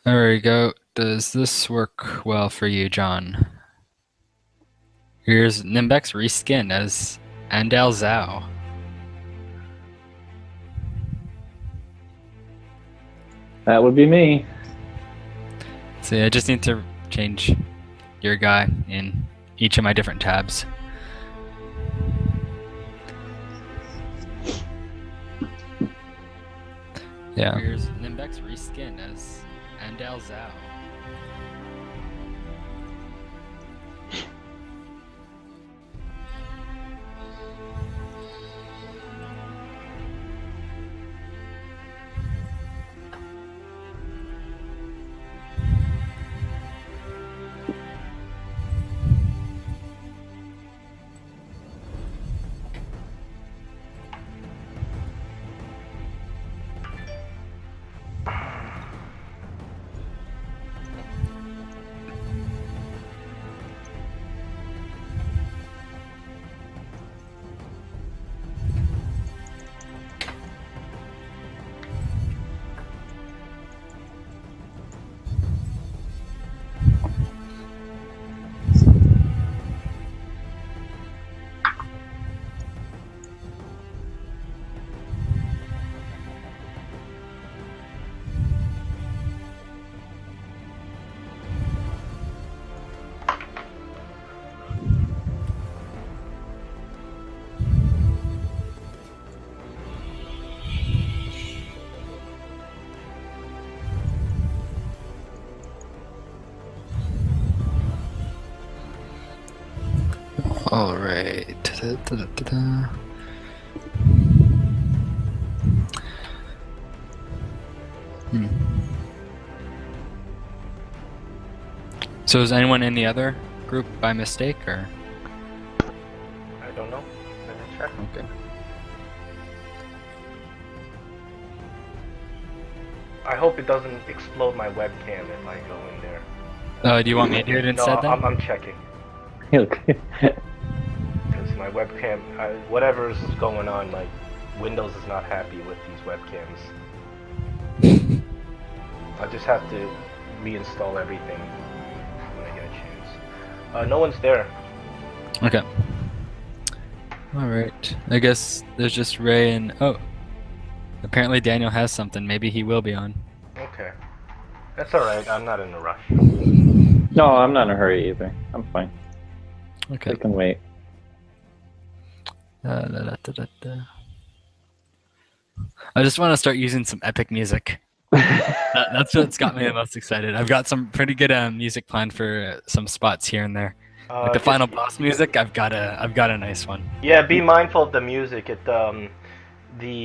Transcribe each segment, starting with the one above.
There we go. Does this work well for you, John? Here's Nimbex reskinned as Andal Zhao. That would be me. So yeah, I just need to change your guy in each of my different tabs. Yeah. Here's Nimbex reskinned as Andal Zhao. All right. So is anyone in the other group by mistake, or? I don't know. Let me check. Okay. I hope it doesn't explode my webcam if I go in there. Do you want me to do it instead No, then? I'm checking. Okay. Because my webcam, whatever's going on, like, Windows is not happy with these webcams. I just have to reinstall everything when I get a chance. No one's there. Okay. Alright. I guess there's just Ray and... Oh! Apparently Daniel has something. Maybe he will be on. Okay. That's alright, I'm not in a rush. No, I'm not in a hurry either. I'm fine. Okay. I can wait. I just want to start using some epic music. That's what's got me the most excited. I've got some pretty good music planned for some spots here and there. Like the final boss music, I've got a nice one. Yeah, be mindful of the music. The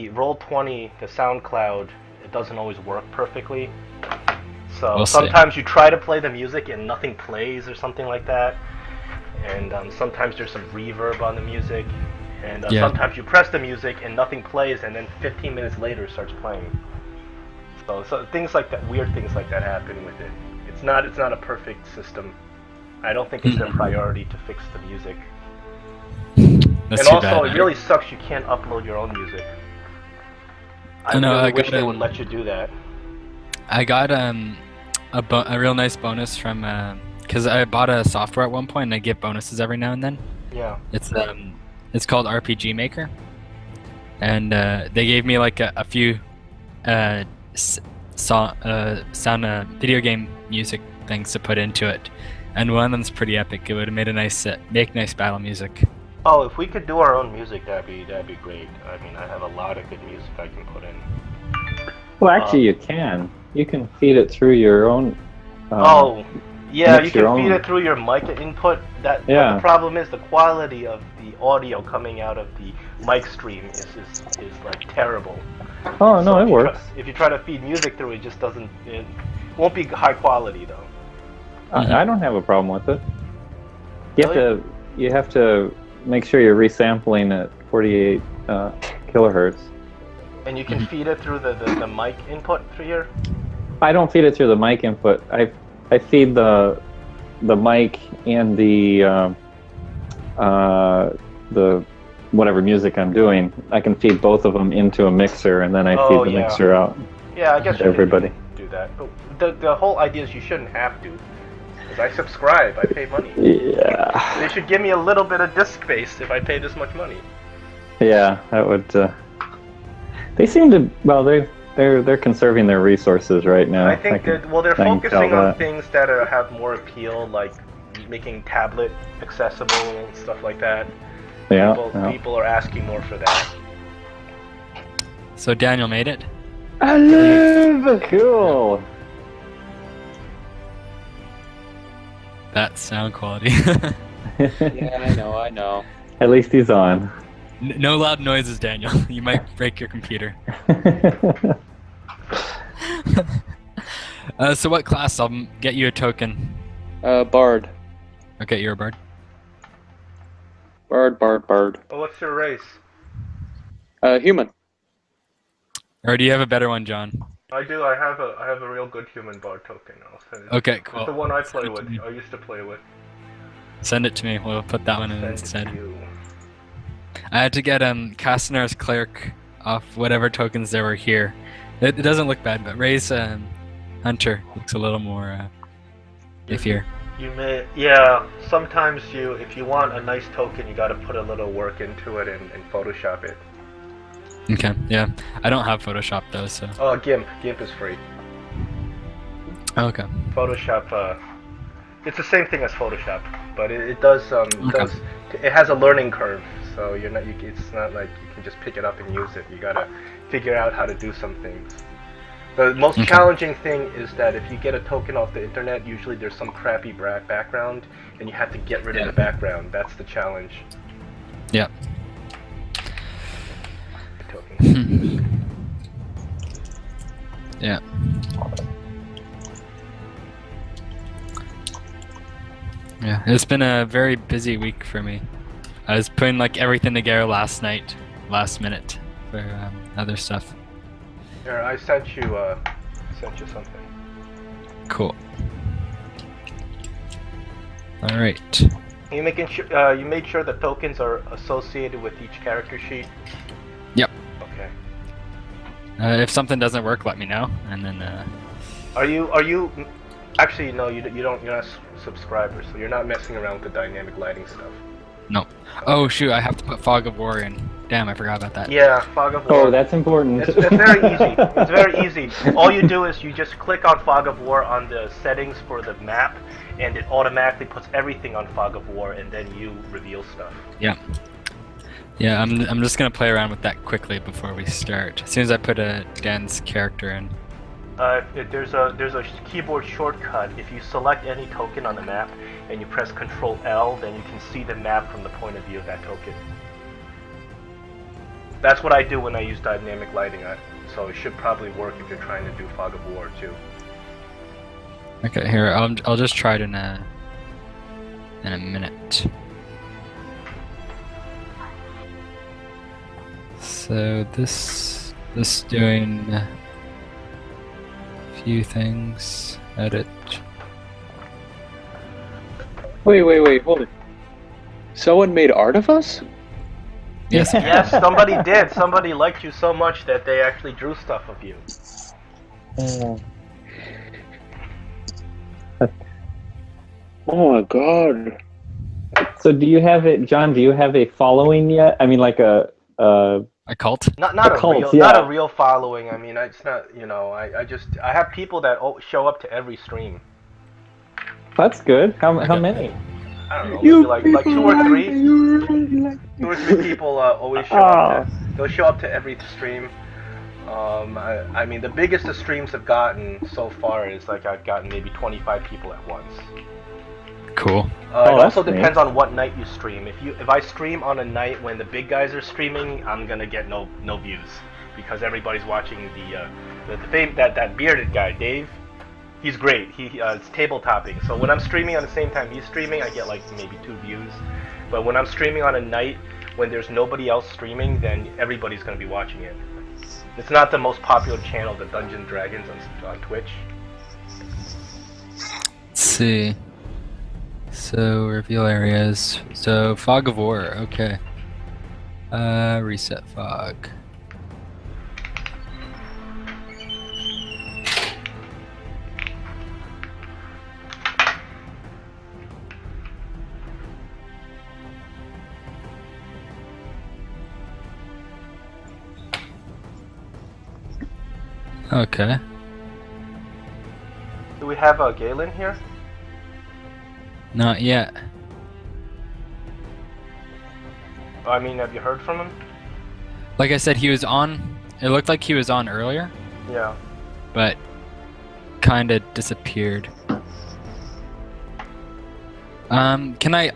Roll20, the SoundCloud, it doesn't always work perfectly. So We'll sometimes see. you try to play the music and nothing plays or something like that. And sometimes there's some reverb on the music. And Yeah. sometimes you press the music and nothing plays, and then 15 minutes later it starts playing. So things like that, weird things like that happen with it. It's not a perfect system. I don't think it's their priority to fix the music. That's And too also, bad. it really sucks you can't upload your own music. I know, really I wish got they a- would let you do that. I got a real nice bonus from because I bought a software at one point and I get bonuses every now and then. Yeah. It's called RPG Maker, and they gave me like a few sound video game music things to put into it, and one of them's pretty epic. It would have made a nice make nice battle music. Oh, if we could do our own music, that'd be great. I mean, I have a lot of good music I can put in. Well, actually, you can. You can feed it through your own. Oh, yeah, mix you your can feed own. it through your mic input. But Yeah. the problem is the quality of the audio coming out of the mic stream is like terrible. Oh no, So it works. if you try to feed music through it, just doesn't. It won't be high quality though. I don't have a problem with it. You have Really? you have to make sure you're resampling at 48 kilohertz. And you can feed it through the mic input through here. I don't feed it through the mic input. I feed the mic and the whatever music I'm doing. I can feed both of them into a mixer, and then I feed the yeah. mixer out Yeah, I guess to you everybody. can do do that. But the whole idea is you shouldn't have to. Because I subscribe, I pay money. Yeah. They should give me a little bit of disk space if I pay this much money. Yeah, that would. They seem to. Well, they're conserving their resources right now. I think that they're can tell focusing on that. things that have more appeal, like making tablet accessible and stuff like that. Yeah. People are asking more for that. So Daniel made it. I love cool. That sound quality. Yeah, I know. At least he's on. No loud noises, Daniel. You might break your computer. So what class? I'll get you a token. Bard. Okay, you're a bard. Bard. Well, what's your race? Human. Or do you have a better one, John? I do. I have a real good human bard token. I'll send it. Okay, It's cool. the one I play Send it to with. me. I used to play with. Send it to me. We'll put that one in Send it instead. to you. I had to get Castanar's cleric off whatever tokens there were here. It doesn't look bad, but Ray's hunter looks a little more iffier. You may, yeah. Sometimes if you want a nice token, you got to put a little work into it and Photoshop it. Okay, yeah. I don't have Photoshop though, so. Oh, GIMP is free. Okay. Photoshop, it's the same thing as Photoshop, but it has a learning curve. So it's not like you can just pick it up and use it. You gotta figure out how to do some things. The most challenging thing is that if you get a token off the internet, usually there's some crappy background, and you have to get rid of the background. That's the challenge. Yeah. Token. Yeah. Yeah, it's been a very busy week for me. I was putting like everything together last minute for other stuff. Here, I sent you something. Cool. All right. You made sure the tokens are associated with each character sheet. Yep. Okay. If something doesn't work, let me know, and then. Are you? Actually, no. You're not subscribers, so you're not messing around with the dynamic lighting stuff. No. Oh shoot! I have to put Fog of War in. Damn, I forgot about that. Yeah, Fog of War. Oh, that's important. It's very easy. It's very easy. All you do is you just click on Fog of War on the settings for the map, and it automatically puts everything on Fog of War, and then you reveal stuff. Yeah. Yeah, I'm just gonna play around with that quickly before we start. As soon as I put Dan's character in. There's a keyboard shortcut. If you select any token on the map and you press Control L, then you can see the map from the point of view of that token. That's what I do when I use dynamic lighting. So it should probably work if you're trying to do Fog of War too. Okay, here I'll just try it in a minute. So this doing a few things. Edit. Wait, hold it. Someone made art of us? Yes. Yes, somebody did. Somebody liked you so much that they actually drew stuff of you. Oh my god. So do you have it, John? Do you have a following yet? I mean, like a cult? Not A a cult, real, yeah. not a real following. I mean, it's not. I have people that show up to every stream. That's good. How many? I don't know, maybe like 2 or 3. 2 or 3 people always show up. They'll show up to every stream. I mean, the biggest the streams have gotten so far is like I've gotten maybe 25 people at once. Cool. It that's also neat. depends on what night you stream. If I stream on a night when the big guys are streaming, I'm gonna get no views because everybody's watching that bearded guy, Dave. He's great. It's tabletopping. So when I'm streaming on the same time he's streaming, I get like maybe 2 views. But when I'm streaming on a night when there's nobody else streaming, then everybody's gonna be watching it. It's not the most popular channel, the Dungeons & Dragons on Twitch. Let's see. So reveal areas. So Fog of War. Okay. Reset fog. Okay. Do we have Galen here? Not yet. I mean, have you heard from him? Like I said, he was on. It looked like he was on earlier, Yeah. but kind of disappeared. Can I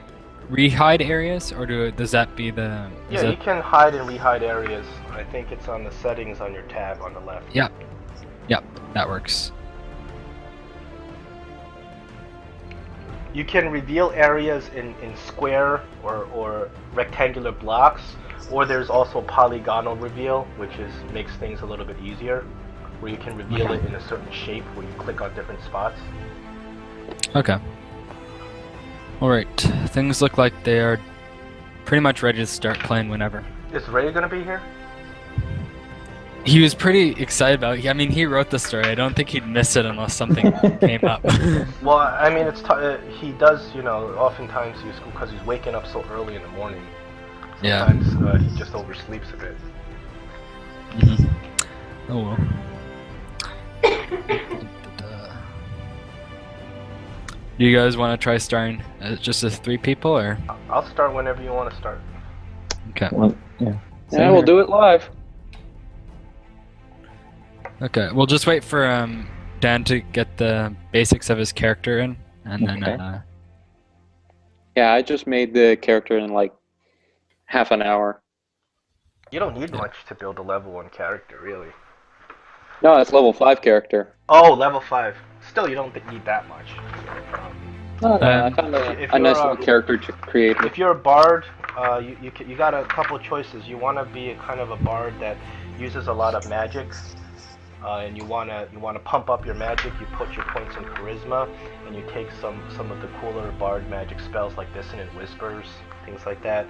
rehide areas, or does that be the? Yeah, you can hide and rehide areas. I think it's on the settings on your tab on the left. Yep, that works. You can reveal areas in square or rectangular blocks, or there's also polygonal reveal, which makes things a little bit easier, where you can reveal it in a certain shape when you click on different spots. Okay. Alright, things look like they are pretty much ready to start playing whenever. Is Ray gonna be here? He was pretty excited about it. I mean, he wrote the story. I don't think he'd miss it unless something came up. Well, I mean, he does, oftentimes because he's waking up so early in the morning. Yeah. Sometimes he just oversleeps a bit. Mm-hmm. Oh well. Do you guys want to try starting just as 3 people, or? I'll start whenever you want to start. Okay. Well, yeah. Yeah, we'll do it live. Okay, we'll just wait for Dan to get the basics of his character in, and then Okay. Yeah, I just made the character in like half an hour. You don't need much to build a level 1 character, really. No, it's level 5 character. Oh, level 5. Still, you don't need that much. No, I Um, found if a nice you're, little character to create. If you're a bard, you got a couple of choices. You want to be a kind of a bard that uses a lot of magic, and you want to pump up your magic. You put your points in charisma, and you take some of the cooler bard magic spells like Dissonant Whispers, things like that.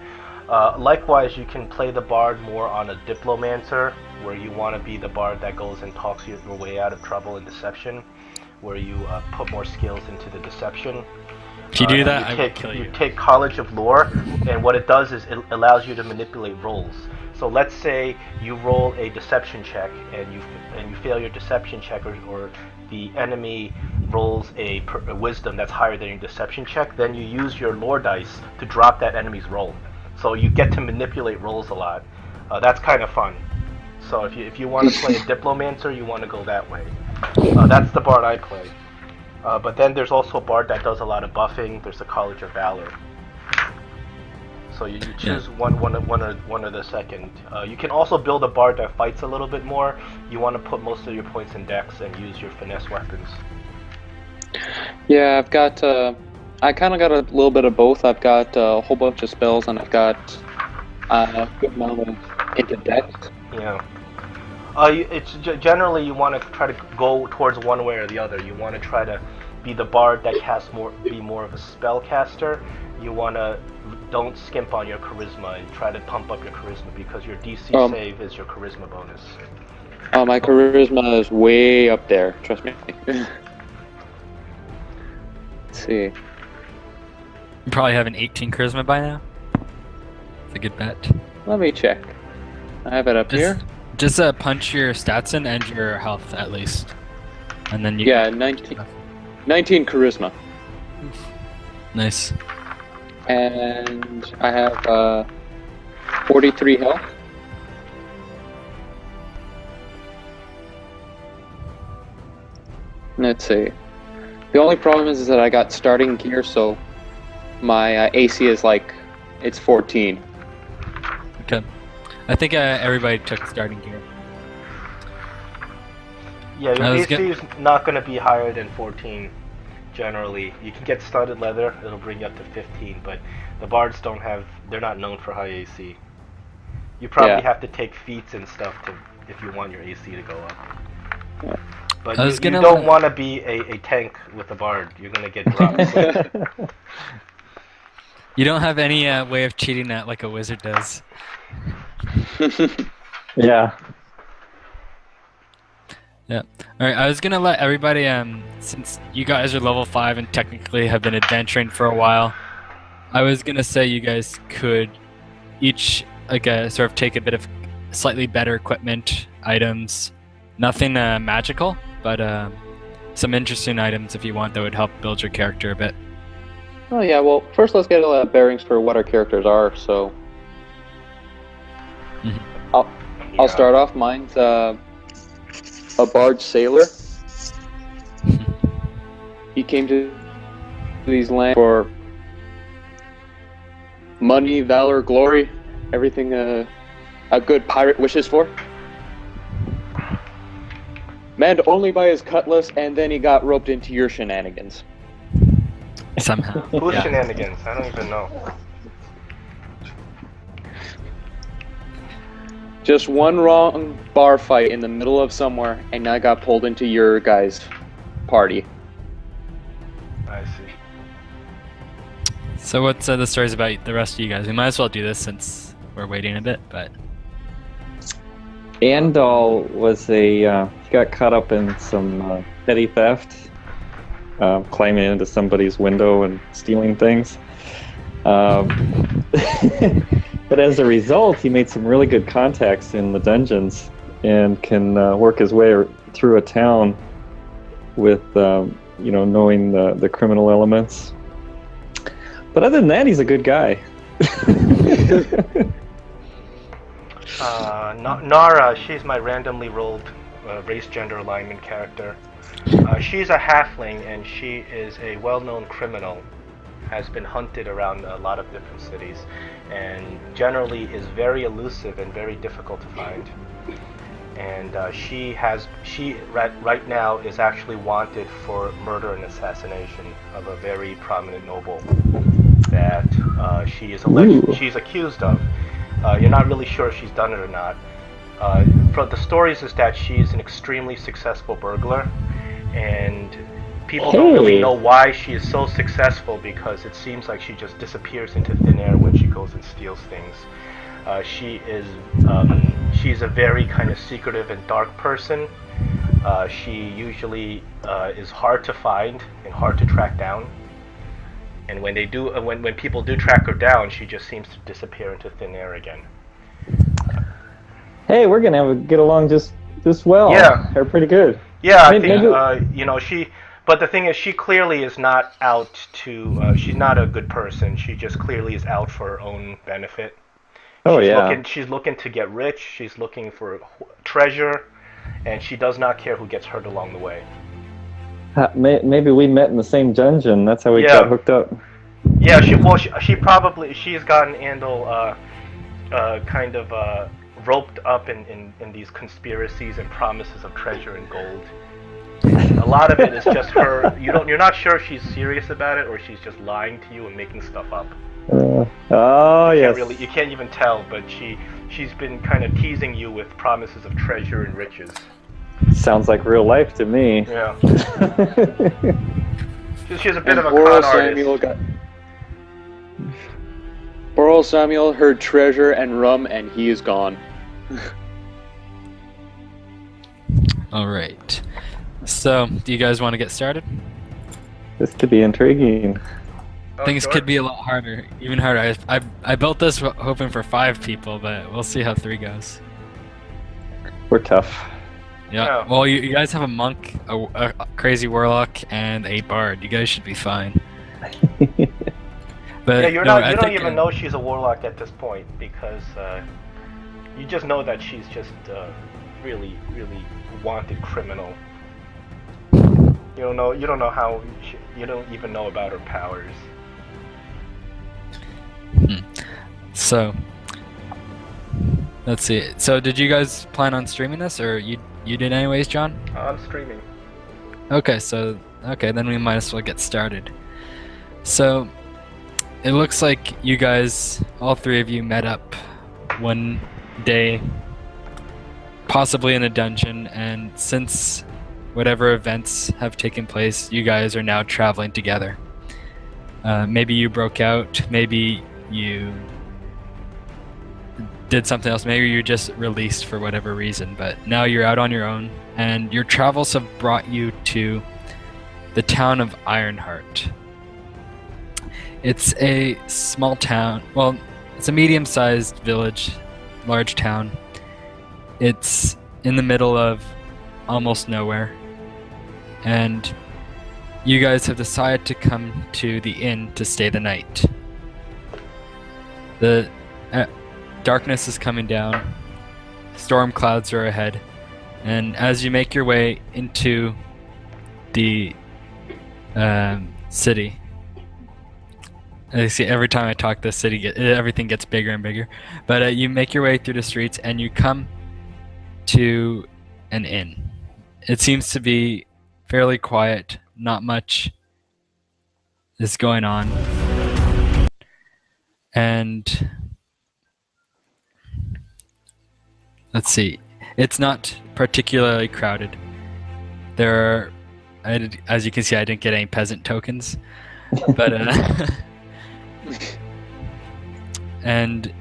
Likewise, you can play the bard more on a diplomancer, where you want to be the bard that goes and talks your way out of trouble in deception, where you put more skills into the deception. If you do that, I will kill You you. take College of Lore, and what it does is it allows you to manipulate rolls. So let's say you roll a deception check, and you fail your deception check, or the enemy rolls a wisdom that's higher than your deception check. Then you use your lore dice to drop that enemy's roll. So you get to manipulate rolls a lot. That's kind of fun. So if you want to play a diplomancer, you want to go that way. That's the bard I play. But then there's also a bard that does a lot of buffing. There's the College of Valor. So you choose one or the second. You can also build a bard that fights a little bit more. You want to put most of your points in dex and use your finesse weapons. Yeah, I've got. I kind of got a little bit of both. I've got a whole bunch of spells, and I've got a good amount of into dex. Yeah. It's generally you want to try to go towards one way or the other. You want to try to be the bard that be more of a spellcaster. You want to don't skimp on your charisma and try to pump up your charisma, because your DC save is your charisma bonus. My charisma is way up there. Trust me. Let's see. You probably have an 18 charisma by now. It's a good bet. Let me check. I have it up here. Just punch your stats in and your health at least, and then you. Yeah, 19 charisma. Nice. And I have 43 health. Let's see. The only problem is that I got starting gear, so my AC is like, it's 14. Okay. I think everybody took starting gear. Yeah, your I was AC is not going to be higher than 14. Generally, you can get studded leather; it'll bring you up to 15. But the bards they're not known for high AC. You probably have to take feats and stuff if you want your AC to go up. Yeah. But you don't want to be a tank with a bard. You're gonna get dropped. You don't have any way of cheating that like a wizard does. Yeah. Yeah. All right. I was gonna let everybody, since you guys are level 5 and technically have been adventuring for a while, I was gonna say you guys could each sort of take a bit of slightly better equipment, items, Nothing magical, but some interesting items if you want that would help build your character a bit. Oh yeah, well, first let's get bearings for what our characters are. So, I'll start off. Mine's a barge sailor. He came to these lands for money, valor, glory, everything a good pirate wishes for. Manned only by his cutlass, and then he got roped into your shenanigans. Somehow. Who's Yeah. shenanigans? I don't even know. Just one wrong bar fight in the middle of somewhere, and I got pulled into your guys' party. I see. So what's the stories about the rest of you guys? We might as well do this since we're waiting a bit, but Andal was he got caught up in some petty theft, climbing into somebody's window and stealing things. But as a result, he made some really good contacts in the dungeons and can work his way through a town with, knowing the criminal elements. But other than that, he's a good guy. Nara, she's my randomly rolled race gender alignment character. She's a halfling, and she is a well-known criminal. Has been hunted around a lot of different cities, and generally is very elusive and very difficult to find. And she right now is actually wanted for murder and assassination of a very prominent noble that she's accused of. You're not really sure if she's done it or not. From the stories is that she's an extremely successful burglar, and people don't really know why she is so successful, because it seems like she just disappears into thin air when she goes and steals things. She's a very kind of secretive and dark person. She usually is hard to find and hard to track down. And when when people do track her down, she just seems to disappear into thin air again. Hey, we're gonna get along just well. Yeah, they're pretty good. Yeah, I think she. But the thing is, she clearly is not out to. She's not a good person. She just clearly is out for her own benefit. She's looking to get rich. She's looking for treasure, and she does not care who gets hurt along the way. Maybe we met in the same dungeon. That's how we got hooked up. Yeah, she's gotten Andal kind of roped up in these conspiracies and promises of treasure and gold. A lot of it is just her. You're not sure if she's serious about it or she's just lying to you and making stuff up. Yes. You can't even tell, but she's been kind of teasing you with promises of treasure and riches. Sounds like real life to me. Yeah. She's a bit of a con artist. Burl Samuel heard treasure and rum, and he is gone. all right. So, do you guys want to get started? This could be intriguing. Things could be a lot harder, even harder. I built this hoping for 5 people, but we'll see how 3 goes. We're tough. Yeah. Well, you guys have a monk, a crazy warlock, and a bard. You guys should be fine. But you don't even know she's a warlock at this point, because you just know that she's just really, really wanted criminal. You don't know how. You don't even know about her powers. So, let's see. So, did you guys plan on streaming this, or you did anyways, John? I'm streaming. Okay, then we might as well get started. So, it looks like you guys, all 3 of you, met up one day, possibly in a dungeon, and since whatever events have taken place, you guys are now traveling together. Maybe you broke out, maybe you did something else, maybe you're just released for whatever reason, but now you're out on your own, and your travels have brought you to the town of Ironheart. It's a small town, well, it's a medium-sized village, large town. It's in the middle of almost nowhere. And you guys have decided to come to the inn to stay the night. The darkness is coming down. Storm clouds are ahead. And as you make your way into the city, I see every time I talk, the city everything gets bigger and bigger. But you make your way through the streets and you come to an inn. It seems to be fairly quiet. Not much is going on. And let's see. It's not particularly crowded. There are, as you can see, I didn't get any peasant tokens. But and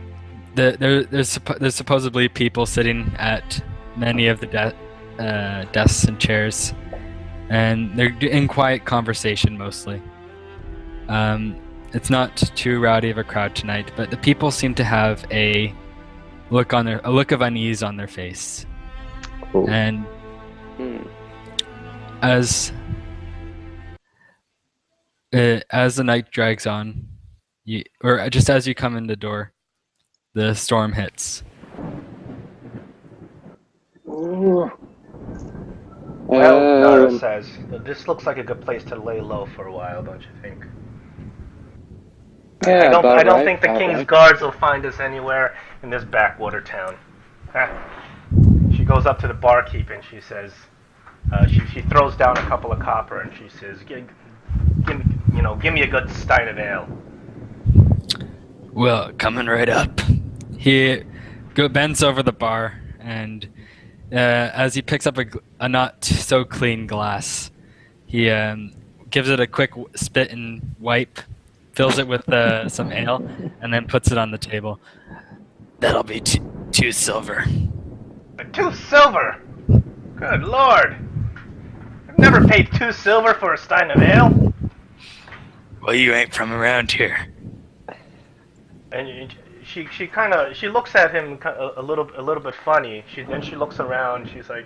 there's supposedly people sitting at many of the desks and chairs, and they're in quiet conversation mostly. It's not too rowdy of a crowd tonight, but the people seem to have a look of unease on their face. Cool. And as the night drags on, or just as you come in the door, the storm hits. Well, Nara says, this looks like a good place to lay low for a while, don't you think? Yeah, I don't think the King's Guards will find us anywhere in this backwater town. She goes up to the barkeep and she says, she throws down a couple of copper and she says, give me a good stein of ale. Well, coming right up. He bends over the bar, and as he picks up a not so clean glass, he gives it a quick spit and wipe, fills it with some ale, and then puts it on the table. That'll be 2 silver. 2 silver? Good lord! I've never paid 2 silver for a stein of ale. Well, you ain't from around here. And she looks at him a little bit funny. Then she looks around. She's like,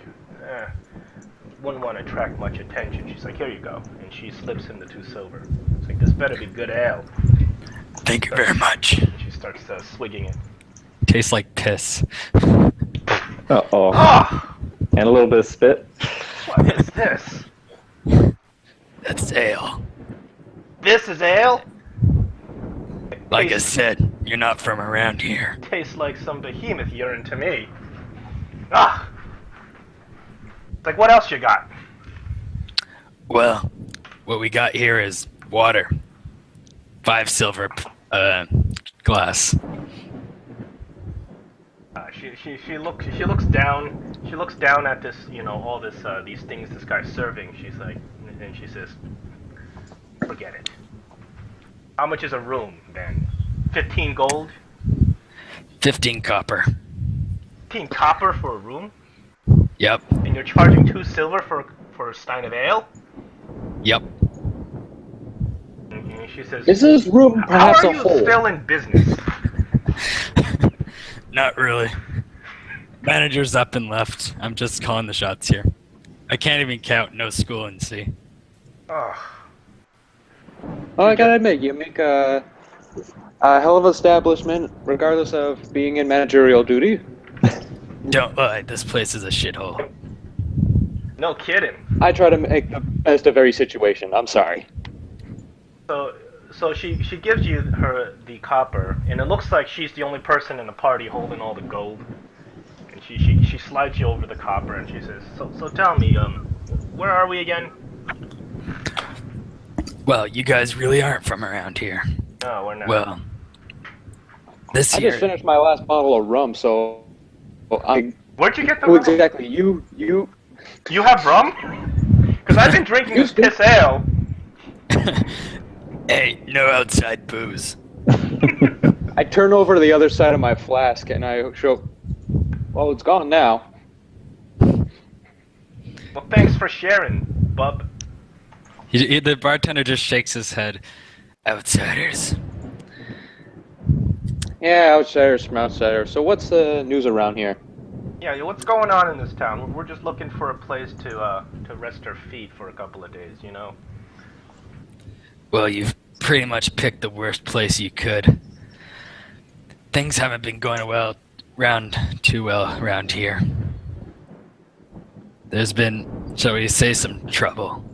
wouldn't want to attract much attention. She's like, here you go, and she slips him the 2 silver. It's like, this better be good ale. Thank you very much. She starts swigging it. Tastes like piss. Uh-oh. Oh! And a little bit of spit. What is this? That's ale. This is ale? Like I said, you're not from around here. Tastes like some behemoth urine to me. Ah! It's like, what else you got? Well, what we got here is water. 5 silver glass. She looks down. She looks down at this, all this these things this guy's serving. She's like, and she says, forget it. How much is a room then? 15 gold? 15 copper. 15 copper for a room? Yep. And you're charging 2 silver for a stein of ale? Yep. And she says, Is this room perhaps how are a you hole? still in business? Not really. Manager's up and left. I'm just calling the shots here. I can't even count. No school in C. Oh. Oh, I gotta admit, you make a hell of an establishment, regardless of being in managerial duty. Don't lie. This place is a shithole. No kidding. I try to make the best of every situation. I'm sorry. So she gives you the copper, and it looks like she's the only person in the party holding all the gold. And she slides you over the copper, and she says, "So tell me, where are we again?" Well, you guys really aren't from around here. No, we're not. Well, this I here. just finished my last bottle of rum, so Where'd you get the Who rum? exactly? You. You have rum? Because I've been drinking this piss ale. Hey, no outside booze. I turn over to the other side of my flask and I show. Well, it's gone now. Well, thanks for sharing, bub. The bartender just shakes his head. Outsiders. Yeah, outsiders from outsiders. So what's the news around here? Yeah, what's going on in this town? We're just looking for a place to rest our feet for a couple of days, you know? Well, you've pretty much picked the worst place you could. Things haven't been going too well around here. There's been, shall we say, some trouble.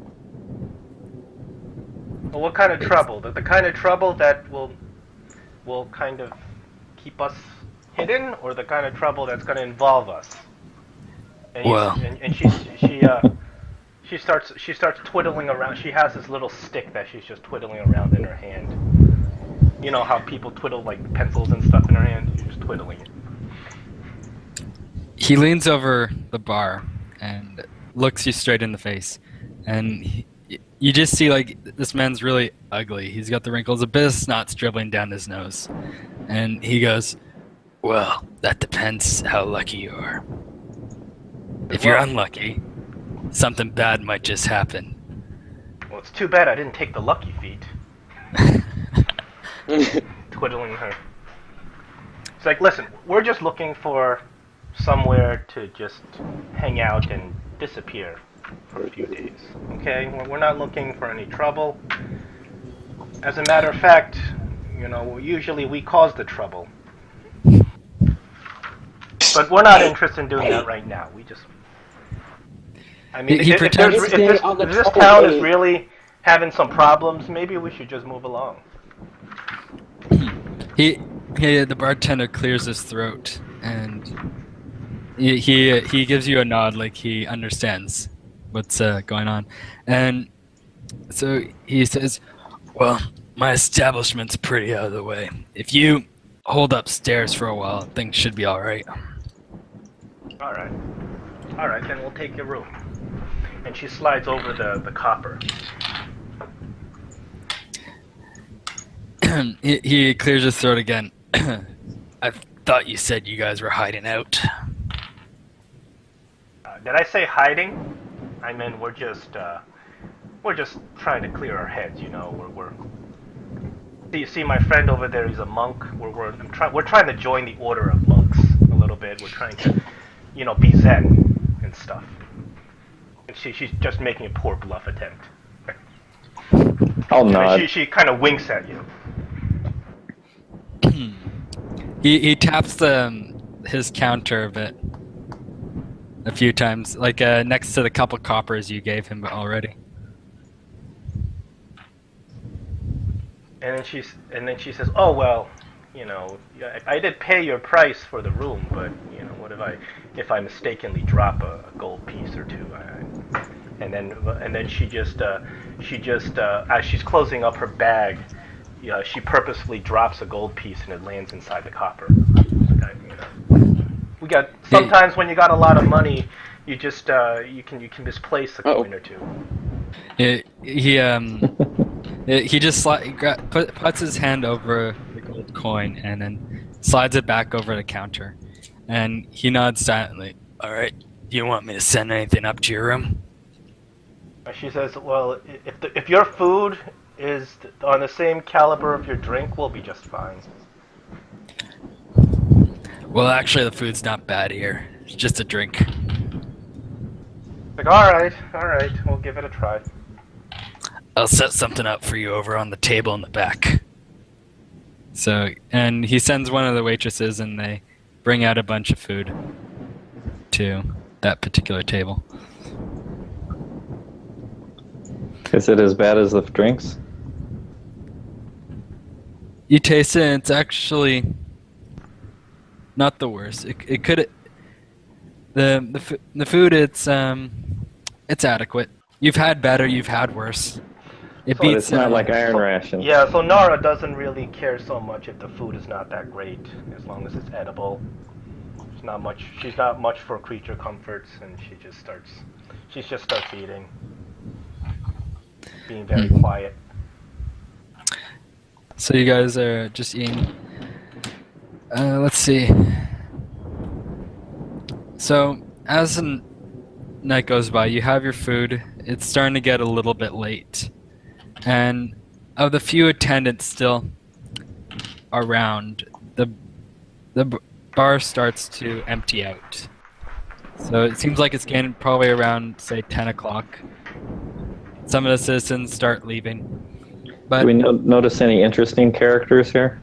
Well, what kind of trouble? The kind of trouble that will kind of keep us hidden, or the kind of trouble that's going to involve us? And Well, she starts twiddling around. She has this little stick that she's just twiddling around in her hand. You know how people twiddle like pencils and stuff in her hand? She's just twiddling it. he leans over the bar and looks you straight in the face, and you just see like this man's really ugly. He's got the wrinkles, a bit of snot's dribbling down his nose, and he goes, "Well, that depends how lucky you are. If you're unlucky, something bad might just happen." Well, it's too bad I didn't take the lucky feet. Twiddling her. It's like, listen, we're just looking for somewhere to just hang out and disappear for a few days. Okay? We're not looking for any trouble. As a matter of fact, you know, usually we cause the trouble. But we're not interested in doing that right now. We just... I mean, He if pretends- this town is really having some problems, maybe we should just move along. The bartender clears his throat, and he gives you a nod like he understands what's going on. And so he says, "Well, my establishment's pretty out of the way. If you hold upstairs for a while, things should be all right." Alright, then we'll take your room. And she slides over the copper. He clears his throat again. "I thought you said you guys were hiding out." Did I say hiding? I mean, we're just trying to clear our heads, you know. You see my friend over there, he's a monk. We're trying to join the order of monks a little bit. We're trying to, you know, be Zen and stuff. And she's just making a poor bluff attempt. I'll nod. She kind of winks at you. He taps his counter a few times, like next to the couple coppers you gave him already. And then she says, "Oh well, you know, I did pay your price for the room, but you know, what if I mistakenly drop a gold piece or two?" And then she just as she's closing up her bag, she purposefully drops a gold piece and it lands inside the copper. We got sometimes when you got a lot of money, you just you can misplace a coin or two. He just puts his hand over the gold coin and then slides it back over the counter, and he nods silently. "All right, do you want me to send anything up to your room?" She says, "Well, if your food is on the same caliber of your drink, we'll be just fine." "Well, actually, the food's not bad here. It's just a drink." Like, all right, we'll give it a try. "I'll set something up for you over on the table in the back." So, and he sends one of the waitresses, and they bring out a bunch of food to that particular table. Is it as bad as the drinks? You taste it, and it's actually not the worst. It could. The food, it's adequate. You've had better. You've had worse. It So beats. It's not like Iron Ration. Yeah, so Nara doesn't really care so much if the food is not that great, as long as it's edible. She's not much for creature comforts, and she just starts eating, being very quiet. So you guys are just eating. Let's see. So as the night goes by, you have your food. It's starting to get a little bit late, and of the few attendants still around, the bar starts to empty out. So it seems like it's getting probably around, say, 10 o'clock. Some of the citizens start leaving. But, Do we notice any interesting characters here?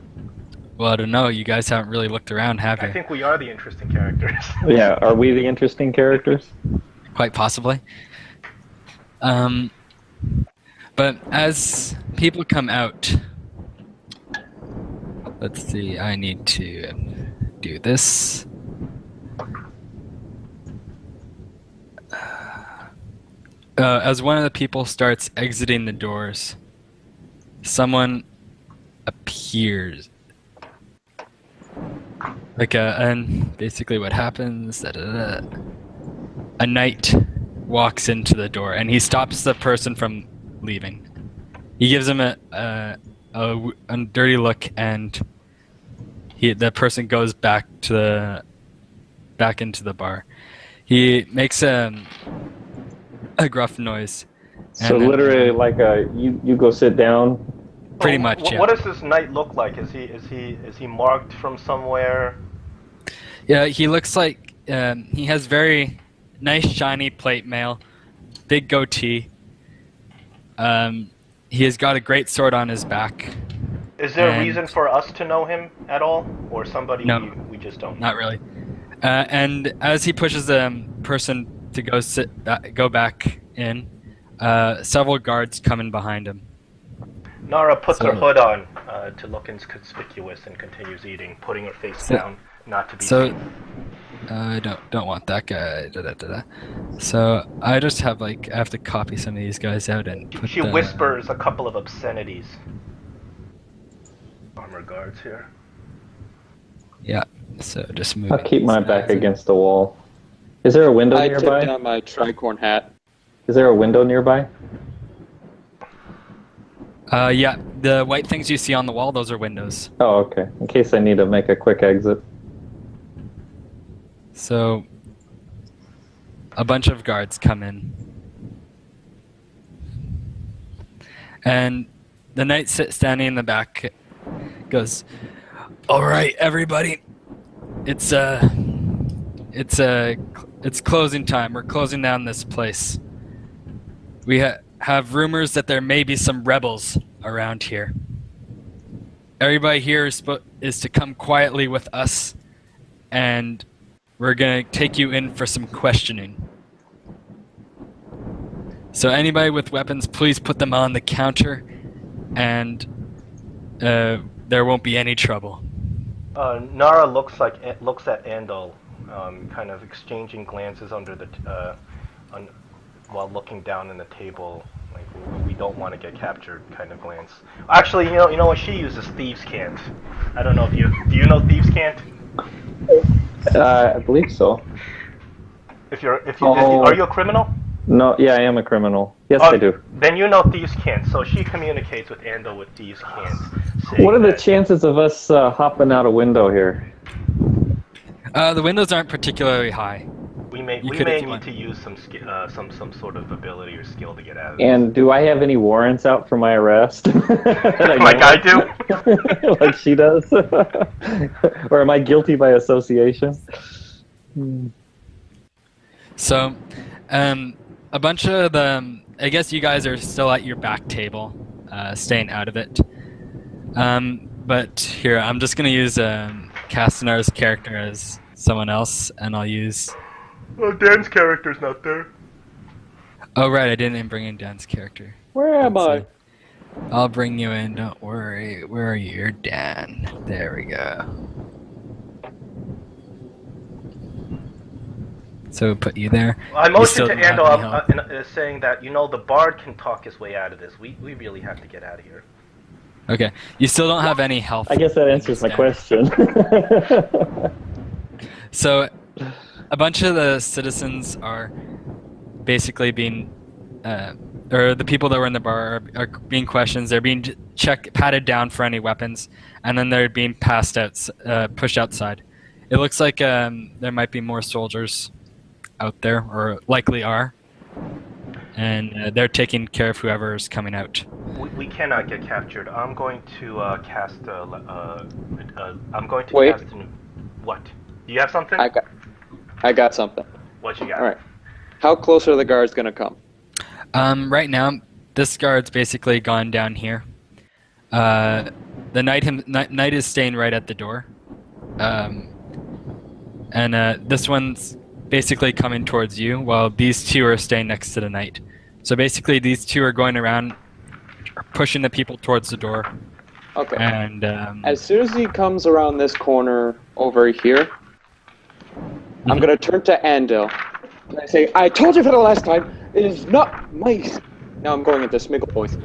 well, I don't know. You guys haven't really looked around, have you? I think we are the interesting characters. Yeah, are we the interesting characters? Quite possibly. But as people come out, let's see, I need to do this. As one of the people starts exiting the doors, someone appears. And basically what happens, a knight walks into the door and he stops the person from leaving. He gives him a dirty look, and the person goes back into the bar. He makes a gruff noise. So and then- literally, like you go sit down. Pretty much, yeah. What does this knight look like? Is he marked from somewhere? Yeah, he looks like he has very nice shiny plate mail, big goatee. He has got a great sword on his back. Is there a And- reason for us to know him at all, or somebody No. we just don't? Not really. And as he pushes the person to go back in, several guards come in behind him. Nara puts her So- hood on to look inconspicuous and continues eating, putting her face So- down, not to be So, seen. I don't want that guy. So I just have I have to copy some of these guys out and put She the- whispers a couple of obscenities. Armor guards here. Yeah. So just move. I'll keep my back against the wall. Is there a window I tipped nearby? down my tricorn hat. Is there a window nearby? Yeah, the white things you see on the wall, those are windows. Oh, okay. In case I need to make a quick exit. So a bunch of guards come in. And the knight standing in the back goes, "All right, everybody. It's closing time. We're closing down this place. We have rumors that there may be some rebels around here. Everybody here is to come quietly with us, and we're gonna take you in for some questioning. So anybody with weapons, please put them on the counter, and there won't be any trouble." Nara looks at Andal, kind of exchanging glances under the while looking down in the table, like we don't want to get captured kind of glance. Actually, you know what? She uses thieves' cant. I don't know if do you know thieves' cant? I believe so. Are you a criminal? No, yeah, I am a criminal. Yes, Oh, I do. Then you know thieves' cant. So she communicates with Andal with thieves' cant. What are the chances of us hopping out a window here? The windows aren't particularly high. We may You could if you need want. to use some sort of ability or skill to get out of this. And do I have any warrants out for my arrest? Like I do? Like she does? Or am I guilty by association? So, a bunch of the, I guess you guys are still at your back table, staying out of it. But here, I'm just gonna use Castanar's character as someone else, and I'll use. Well, Dan's character's not there. Oh right, I didn't bring in Dan's character. Where am Let's I? see. I'll bring you in. Don't worry. Where are you? You're Dan. There we go. So put you there. I You motioned still to don't have Andal any help. saying that, the bard can talk his way out of this. We really have to get out of here. Okay. You still don't have any health. I guess that answers my Understand. question. So, a bunch of the citizens are basically being, or the people that were in the bar are being questioned. They're being patted down for any weapons, and then they're being pushed outside. It looks like there might be more soldiers out there, or likely are, and they're taking care of whoever's coming out. We cannot get captured. I'm going to cast. I'm going to Wait. cast. What? Do you have something? I got something. What you got? All right. How close are the guards gonna come? Right now, this guard's basically gone down here. The knight is staying right at the door. This one's basically coming towards you, while these two are staying next to the knight. So basically, these two are going around, pushing the people towards the door. Okay. And As soon as he comes around this corner over here, I'm gonna turn to Andel. And I say, I told you for the last time, it is not my... Now I'm going into Smiggle voice.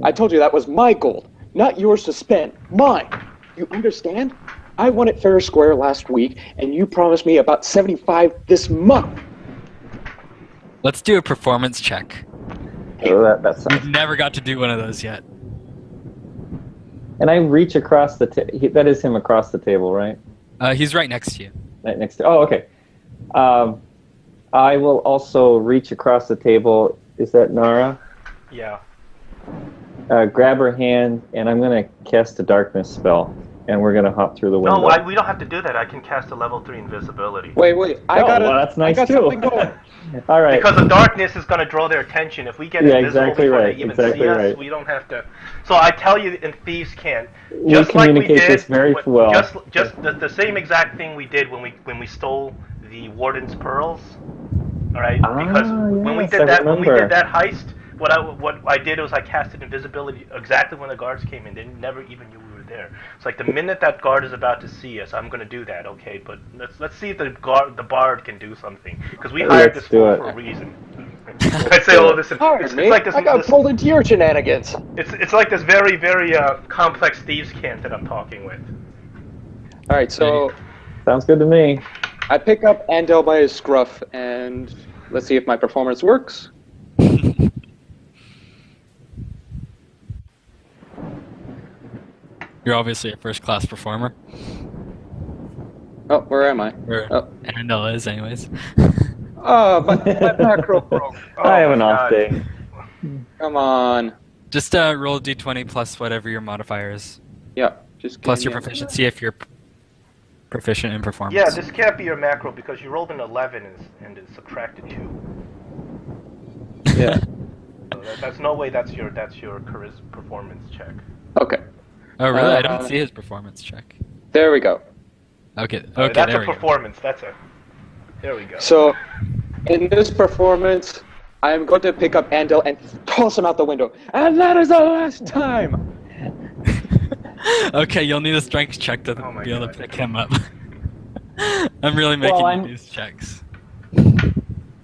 I told you that was my gold, not yours to spend. Mine. You understand? I won it fair square last week, and you promised me about 75 this month. let's do a performance check. So that sounds. We've never got to do one of those yet. And I reach across the that is him across the table, right? He's right next to you. Right next to. Oh, okay. I will also reach across the table. Is that Nara? Yeah. Grab her hand, and I'm going to cast a darkness spell, and we're going to hop through the window. No, we don't have to do that. I can cast a level 3 invisibility. Wait. I got well, that's nice I got too. something going. All right. Because the darkness is going to draw their attention. If we get Yeah, invisible exactly before right, they even exactly see us, right. we don't have to. So I tell you, in Thieves' Cant, We just like we communicate did, this very well. just the same exact thing we did when we stole the Warden's pearls. All right, because when we yes, did I that remember. heist, what I did was I casted invisibility exactly when the guards came in. They never even knew we were there. It's like the minute that guard is about to see us, I'm going to do that. Okay, but let's see if the bard can do something, because we hired Let's this do fool it. for a reason. I say all this. It's like this. I got pulled into your shenanigans. It's like this very complex Thieves' Cant that I'm talking with. All right, so Sounds good to me. I pick up Andel by his scruff, and let's see if my performance works. You're obviously a first-class performer. Oh, where am I? Or Oh. Andel is, anyways. Oh, my macro broke. I have an my off God. day. Come on. Just roll a d20 plus whatever your modifier is. Yeah, just Plus give your me a- proficiency if you're proficient in performance. Yeah, this can't be your macro because you rolled an 11 and it subtracted 2. Yeah. So that's no way that's your charisma performance check. Okay. Oh, really? I don't Uh, see his performance check. There we go. Okay, That's there a we go. performance. There we go. So, in this performance, I'm going to pick up Andel and toss him out the window. And that is the last time! Okay, you'll need a strength check to Oh my be able God. to pick him up. I'm really making Well, you these checks.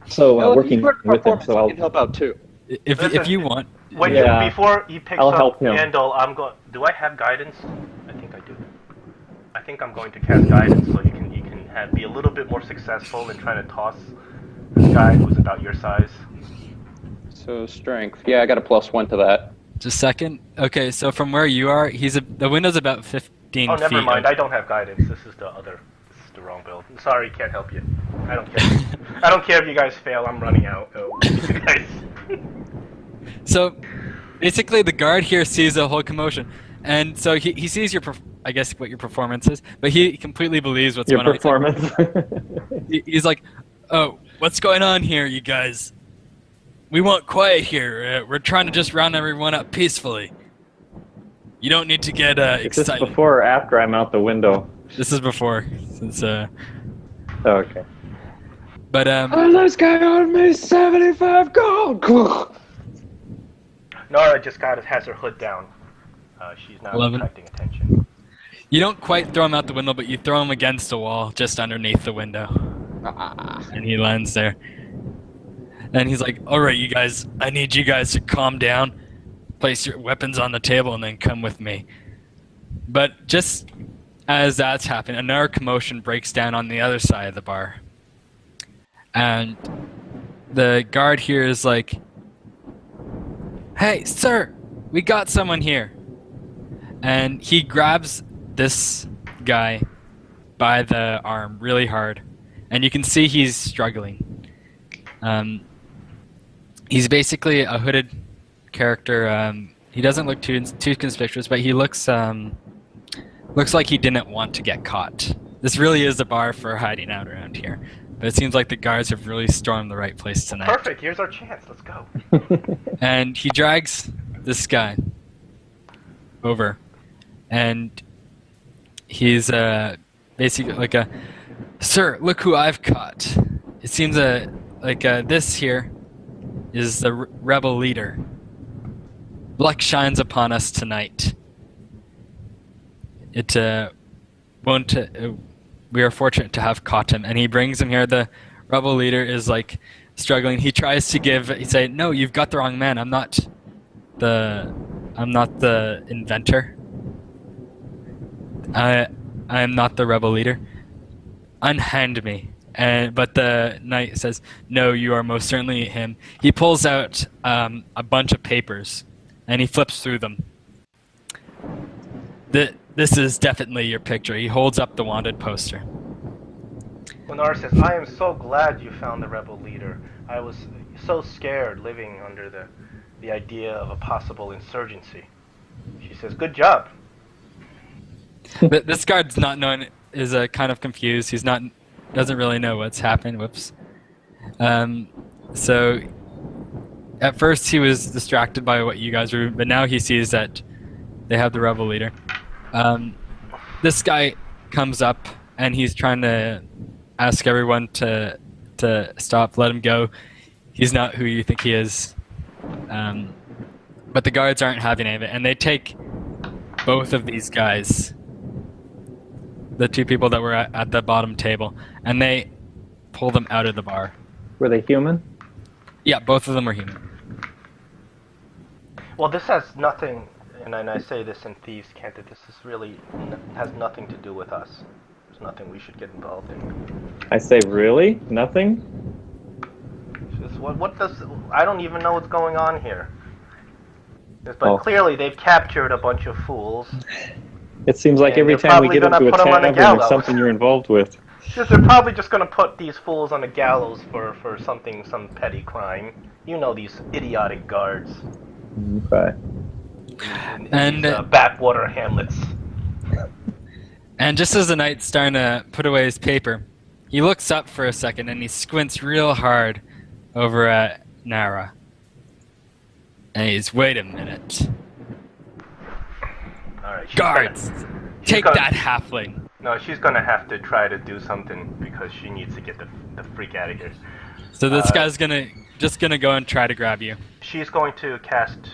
So Well, if working you work with him, performance, so you I'll. can help out too. If Listen, you want. When Yeah. before he picks I'll up help him. Andal, I'm going. Do I have guidance? I think I do. I think I'm going to cast guidance so you can be a little bit more successful in trying to toss this guy who's about your size. So, strength. Yeah, I got a +1 to that. Just a second. Okay, so from where you are, the window's about 15 Oh, feet. never mind. I don't have guidance. This is the wrong build. Sorry, can't help you. I don't care. I don't care if you guys fail. I'm running out. Oh, you guys. So, basically, the guard here sees the whole commotion, and so he sees your, I guess, what your performance is, but he completely believes what's Your going performance. on. He's like, "Oh, what's going on here, you guys? We want quiet here. We're trying to just round everyone up peacefully. You don't need to get Is this excited." before or after I'm out the window? This is before, since Oh, okay. but this guy owed me 75 gold! Nara just has her hood down. She's not 11. attracting attention. you don't quite throw him out the window, but you throw him against a wall just underneath the window. And he lands there. And he's like, "All right, you guys, I need you guys to calm down, place your weapons on the table, and then come with me." But just as that's happening, another commotion breaks down on the other side of the bar. And the guard here is like, "Hey, sir, we got someone here." And he grabs this guy by the arm really hard. And you can see he's struggling. He's basically a hooded character. He doesn't look too conspicuous, but he looks Looks like he didn't want to get caught. This really is a bar for hiding out around here. But it seems like the guards have really stormed the right place tonight. Perfect. Here's our chance. Let's go. And he drags this guy over. And he's basically like a, "Sir, look who I've caught." It seems this here is the rebel leader. Luck shines upon us tonight. It won't. We are fortunate to have caught him, and he brings him here. The rebel leader is like struggling. He tries to he say, "No, you've got the wrong man. I'm not the inventor. I am not the rebel leader. Unhand me." But the knight says, "No, you are most certainly him." He pulls out a bunch of papers, and he flips through them. This is definitely your picture. He holds up the wanted poster. Lenara says, "I am so glad you found the rebel leader. I was so scared living under the idea of a possible insurgency." She says, "Good job." This guard's not known, is kind of confused. He's doesn't really know what's happened. Whoops. So at first he was distracted by what you guys were, but now he sees that they have the rebel leader. This guy comes up and he's trying to ask everyone to stop, let him go. He's not who you think he is. But the guards aren't having any of it, and they take both of these guys, the two people that were at the bottom table, and they pull them out of the bar. Were they human? Yeah, both of them are human. Well, this has nothing, and I say this in Thieves' Cant, that this is really has nothing to do with us. There's nothing we should get involved in. I say, really? Nothing? Just, what does... I don't even know what's going on here. But clearly they've captured a bunch of fools. It seems like And every they're time we probably get gonna into a put 'em on the tavern, there's gallows. something you're involved with. They're probably just going to put these fools on the gallows for some petty crime. You know these idiotic guards Okay. in these backwater hamlets. And just as the knight's starting to put away his paper, he looks up for a second and he squints real hard over at Nara. And he's, "Wait a minute. All right, Guards, take that halfling." No, she's going to have to try to do something because she needs to get the freak out of here. So this guy's just gonna go and try to grab you. She's going to cast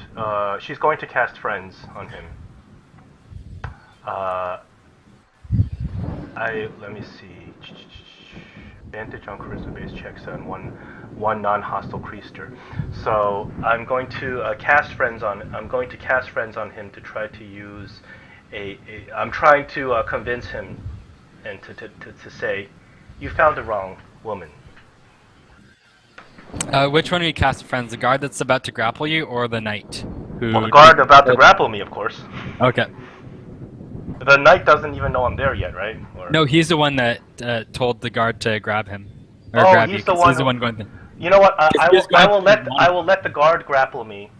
friends on him. Let me see. Advantage on charisma-based checks on one non-hostile creature. So I'm going to cast friends on him to try to use I'm trying to convince him and to say, "You found the wrong woman." Which one are you casting friends? The guard that's about to grapple you, or the knight? Well, the guard about to grapple me, of course. Okay. The knight doesn't even know I'm there yet, right? Or... No, he's the one that told the guard to grab him. Or Oh, grab he's you, the 'cause one he's the who- one going to... You know what? I He's going will let the guard grapple me,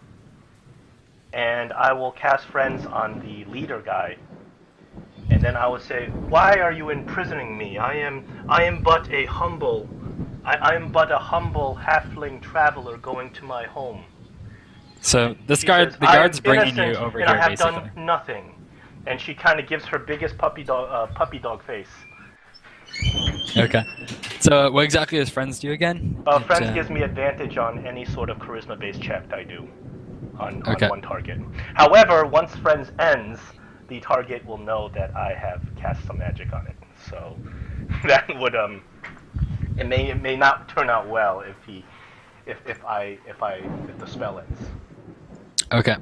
and I will cast friends on the leader guy, and then I will say, "Why are you imprisoning me? I am but a humble halfling traveler going to my home." So this She guard, says, the "I am guard's bringing you innocent, over and here, I have basically. done nothing," and she kind of gives her biggest puppy dog face. Okay. So what exactly does friends do again? Friends gives me advantage on any sort of charisma-based check I do on one target. However, once friends ends, the target will know that I have cast some magic on it. So that would it may not turn out well if the spell ends. Okay.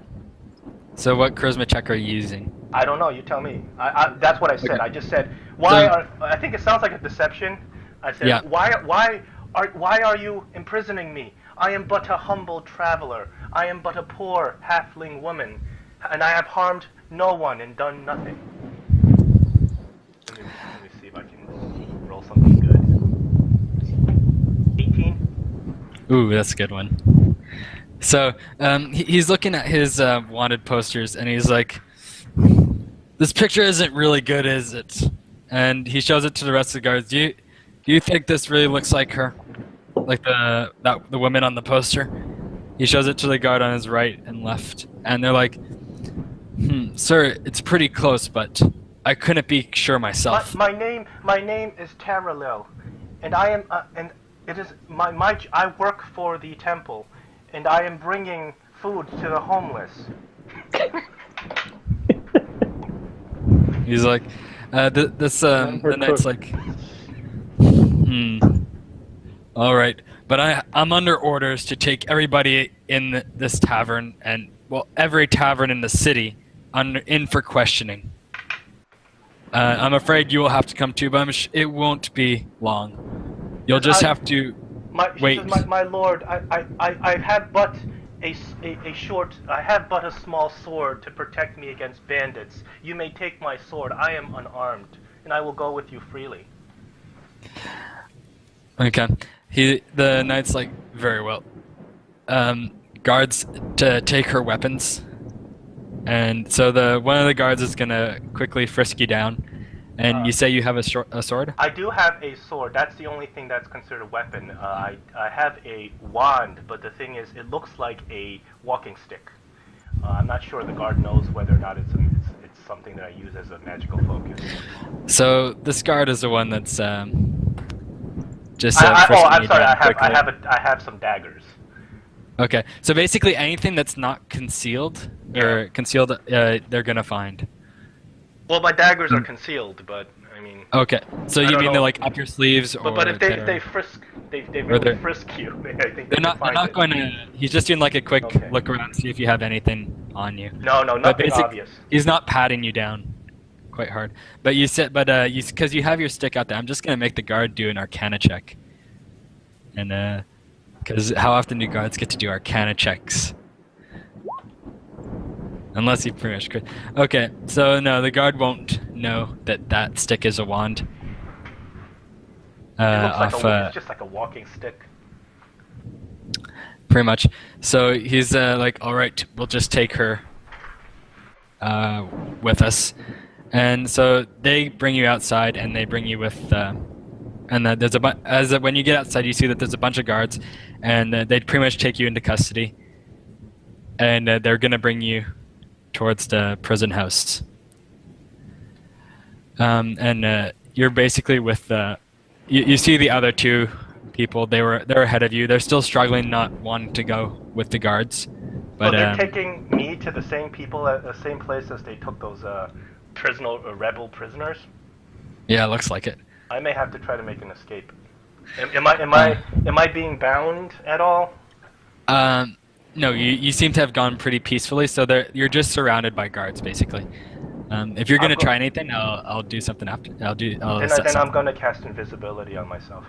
So what charisma check are you using? I don't know. You tell me. That's what I said. Okay. I just said So- I think it sounds like a deception. I said, Yeah. Why are you imprisoning me? I am but a humble traveler. I am but a poor halfling woman, and I have harmed no one and done nothing. Let me see if I can roll something good. 18. Ooh, that's a good one. So he's looking at his wanted posters and he's like, This picture isn't really good, is it? And he shows it to the rest of the guards. Do you think this really looks like her? Like the woman on the poster? He shows it to the guard on his right and left. And they're like, sir, it's pretty close, but I couldn't be sure myself. My name is Taralel, and I am and it is I work for the temple, and I am bringing food to the homeless. He's like, the knight's like, all right, but I'm under orders to take everybody in this tavern and, well, every tavern in the city in for questioning. I'm afraid you will have to come too, but it won't be long. You'll just have to wait. My lord, I have but a small sword to protect me against bandits. You may take my sword. I am unarmed, and I will go with you freely. Okay. The knight's like, very well. Guards, to take her weapons. And so one of the guards is gonna quickly frisk you down. And you say you have a sword? I do have a sword. That's the only thing that's considered a weapon. I have a wand, but the thing is, it looks like a walking stick. I'm not sure the guard knows whether or not it's something that I use as a magical focus. So this guard is the one that's just. I'm sorry. I have some daggers. Okay, so basically anything that's not concealed they're gonna find. Well, my daggers are concealed, but I mean. Okay, so you mean they're like up your sleeves, or? But if they frisk you, I think they're not going to. He's just doing like a quick look around, see if you have anything on you. No, nothing obvious. He's not patting you down quite hard, but because you have your stick out there, I'm just gonna make the guard do an Arcana check, and because how often do guards get to do Arcana checks? Unless he pretty much could. Okay, so no, the guard won't know that stick is a wand. It looks it's just like a walking stick. Pretty much. So he's like, all right, we'll just take her with us. And so they bring you outside, and they bring you with. And there's when you get outside, you see that there's a bunch of guards, and they pretty much take you into custody. And they're gonna bring you towards the prison house. And you're basically with you see the other two people. They're ahead of you. They're still struggling, not wanting to go with the guards. But so they're taking me to the same people at the same place as they took those rebel prisoners. Yeah, it looks like it. I may have to try to make an escape. Am I being bound at all? No, you seem to have gone pretty peacefully, so you're just surrounded by guards, basically. If you're gonna try anything, I'll do something after. Then I'm gonna cast invisibility on myself.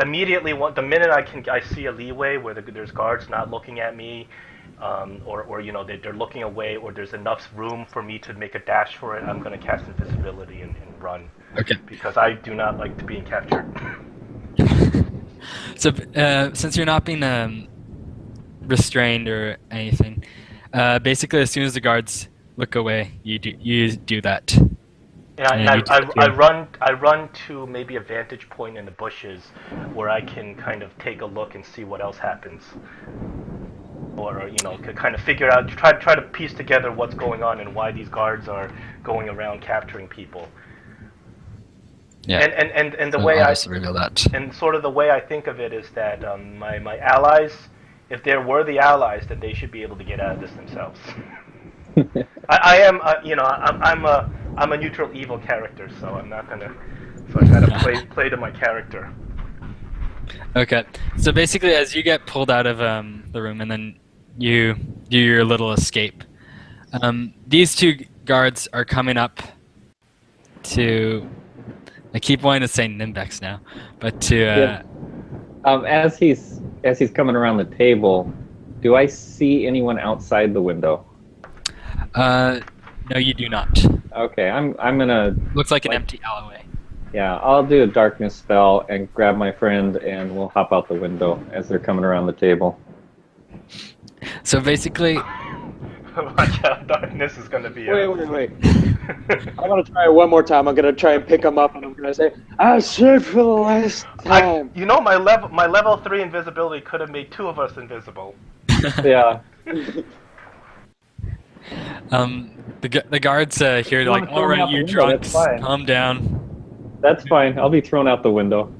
Immediately, the minute I see a leeway where there's guards not looking at me, or they're looking away, or there's enough room for me to make a dash for it, I'm gonna cast invisibility and run. Okay. Because I do not like being captured. So since you're not being restrained or anything, basically as soon as the guards look away, you do that. Yeah, and I run to maybe a vantage point in the bushes where I can kind of take a look and see what else happens, or kind of figure out, try to piece together what's going on and why these guards are going around capturing people. Yeah. And the so way I'll just reveal that. And sort of the way I think of it is that my allies, if they're worthy allies, then they should be able to get out of this themselves. I'm a neutral evil character, so I'm not gonna. So I try to play to my character. Okay, so basically, as you get pulled out of the room, and then you do your little escape, these two guards are coming up to. I keep wanting to say Nimbex now, but to. As he's coming around the table, do I see anyone outside the window? No, you do not. Okay, I'm gonna. Looks like an empty alleyway. Yeah, I'll do a darkness spell and grab my friend, and we'll hop out the window as they're coming around the table. So basically, Watch out, darkness is gonna be. Wait. I'm gonna try it one more time. I'm gonna try and pick him up, and I'm gonna say, "I said for the last time." You know, my level 3 invisibility could have made 2 of us invisible. Yeah. The guards here are like, all right, you drunks, calm down. That's fine. I'll be thrown out the window.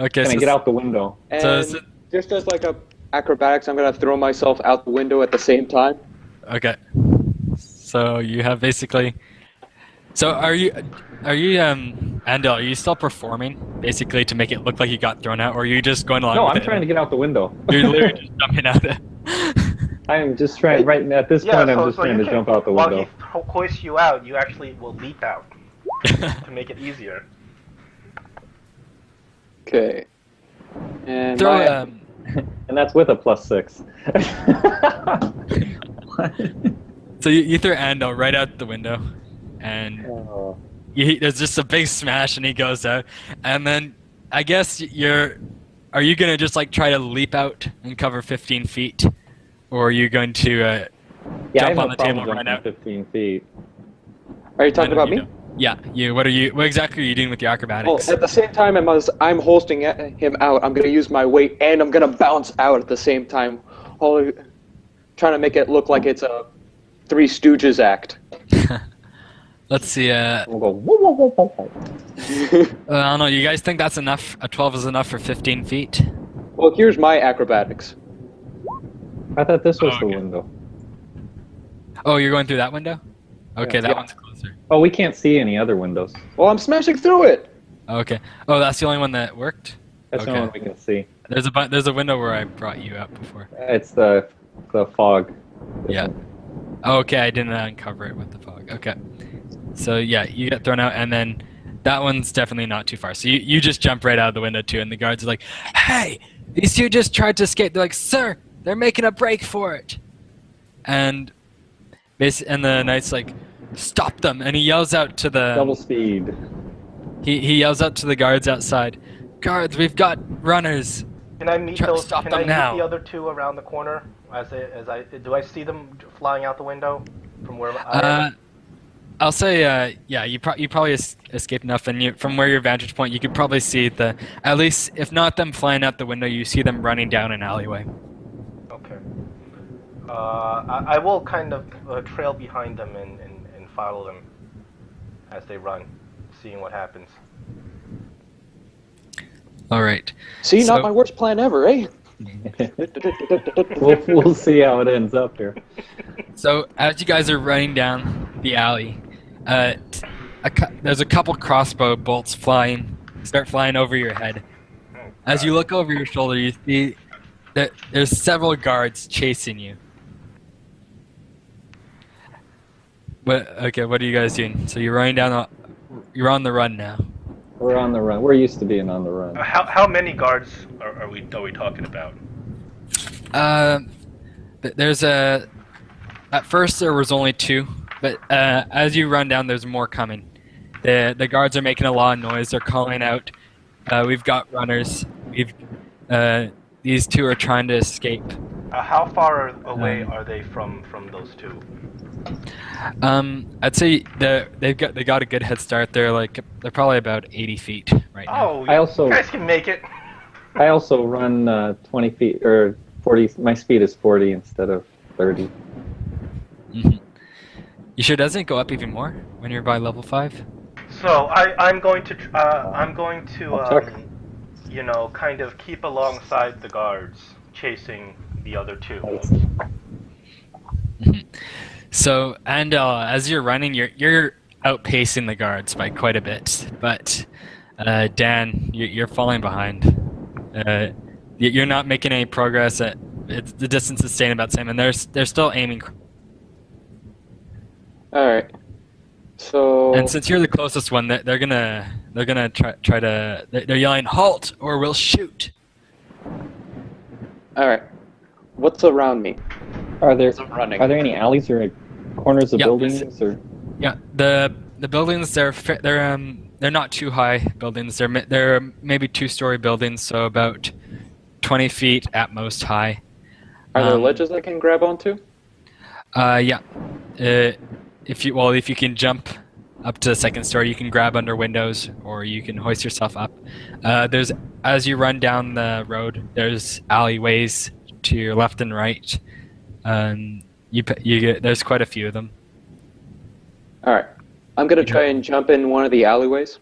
Okay, Can I get out the window? And So- just as like a acrobatics, I'm gonna throw myself out the window at the same time. Okay. So you have basically. So are you Andel? Are you still performing basically to make it look like you got thrown out, or are you just going along? No, with I'm it? trying to get out the window. You're literally just jumping out. I am just trying. Right at this point, I'm just trying to jump out the window. While he hoists you out, you actually will leap out to make it easier. Okay. And Throw my- And that's with a +6. So you throw Andel right out the window, and Oh. there's just a big smash, and he goes out. And then I guess are you gonna just like try to leap out and cover 15 feet, or are you going to Yeah, I jump have on no the table problem right jumping out? 15 feet. Are you talking I know about you me? don't. Yeah, you. What exactly are you doing with your Well, acrobatics? at the same time, I'm hosting him out. I'm gonna use my weight, and I'm gonna bounce out at the same time, trying to make it look like it's a Three Stooges act. Let's see. We'll go. Whoa, whoa, whoa, whoa, whoa. I don't know. You guys think that's enough? A 12 is enough for 15 feet? Well, here's my acrobatics. I thought this was Oh, the okay. window. Oh, you're going through that window? Okay, Yeah. that Yeah. one's closer. Oh, we can't see any other windows. Well, I'm smashing through it. Okay. Oh, that's the only one that worked? That's the Okay. only one we can see. There's a window where I brought you out before. It's the fog. Yeah. Oh, okay, I didn't uncover it with the fog. Okay. So yeah, you get thrown out, and then that one's definitely not too far. So you just jump right out of the window too, and the guards are like, "Hey, these two just tried to escape." They're like, "Sir, they're making a break for it." And and the knight's like, "Stop them!" And he yells out to the Double speed. he yells out to the guards outside, "Guards, we've got runners." Can I meet Try to those? stop Can them I meet now. the other 2 around the corner? Do I see them flying out the window from where I am? I'll say, yeah, you probably escaped enough, and from where your vantage point, you could probably see at least, if not them flying out the window, you see them running down an alleyway. Okay. I will kind of trail behind them and follow them as they run, seeing what happens. All right. See, So- not my worst plan ever, eh? We'll see how it ends up here. So as you guys are running down the alley, there's a couple crossbow bolts start flying over your head. As you look over your shoulder, you see that there's several guards chasing you. What are you guys doing? So you're running down. You're on the run now. We're on the run. We're used to being on the run. How many guards are we talking about? There's at first there was only 2, but as you run down, there's more coming. The guards are making a lot of noise. They're calling out, "We've got runners. These 2 are trying to escape." How far away are they from those 2? I'd say they got a good head start. They're probably about 80 feet right now. Oh, I also- you guys can make it. I also run 20 feet or 40. My speed is 40 instead of 30. Mhm. You sure doesn't it go up even more when you're by level 5? So I'm going to I'll check. kind of keep alongside the guards, chasing the other 2. Mhm. So, and as you're running, you're outpacing the guards by quite a bit. But Dan, you're falling behind. You're not making any progress. The distance is staying about the same, and they're still aiming. All right. So. And since you're the closest one, they're gonna try to. They're yelling, "Halt, or we'll shoot!" All right. What's around me? Are there Running. any alleys or corners of Yeah, buildings or? Yeah, the buildings they're not too high buildings. They're maybe 2-story buildings, so about 20 feet at most high. Are there ledges I can grab onto? Yeah. If you can jump up to the second story, you can grab under windows, or you can hoist yourself up. As you run down the road, there's alleyways to your left and right. There's quite a few of them. All right. I'm gonna try and jump in one of the alleyways.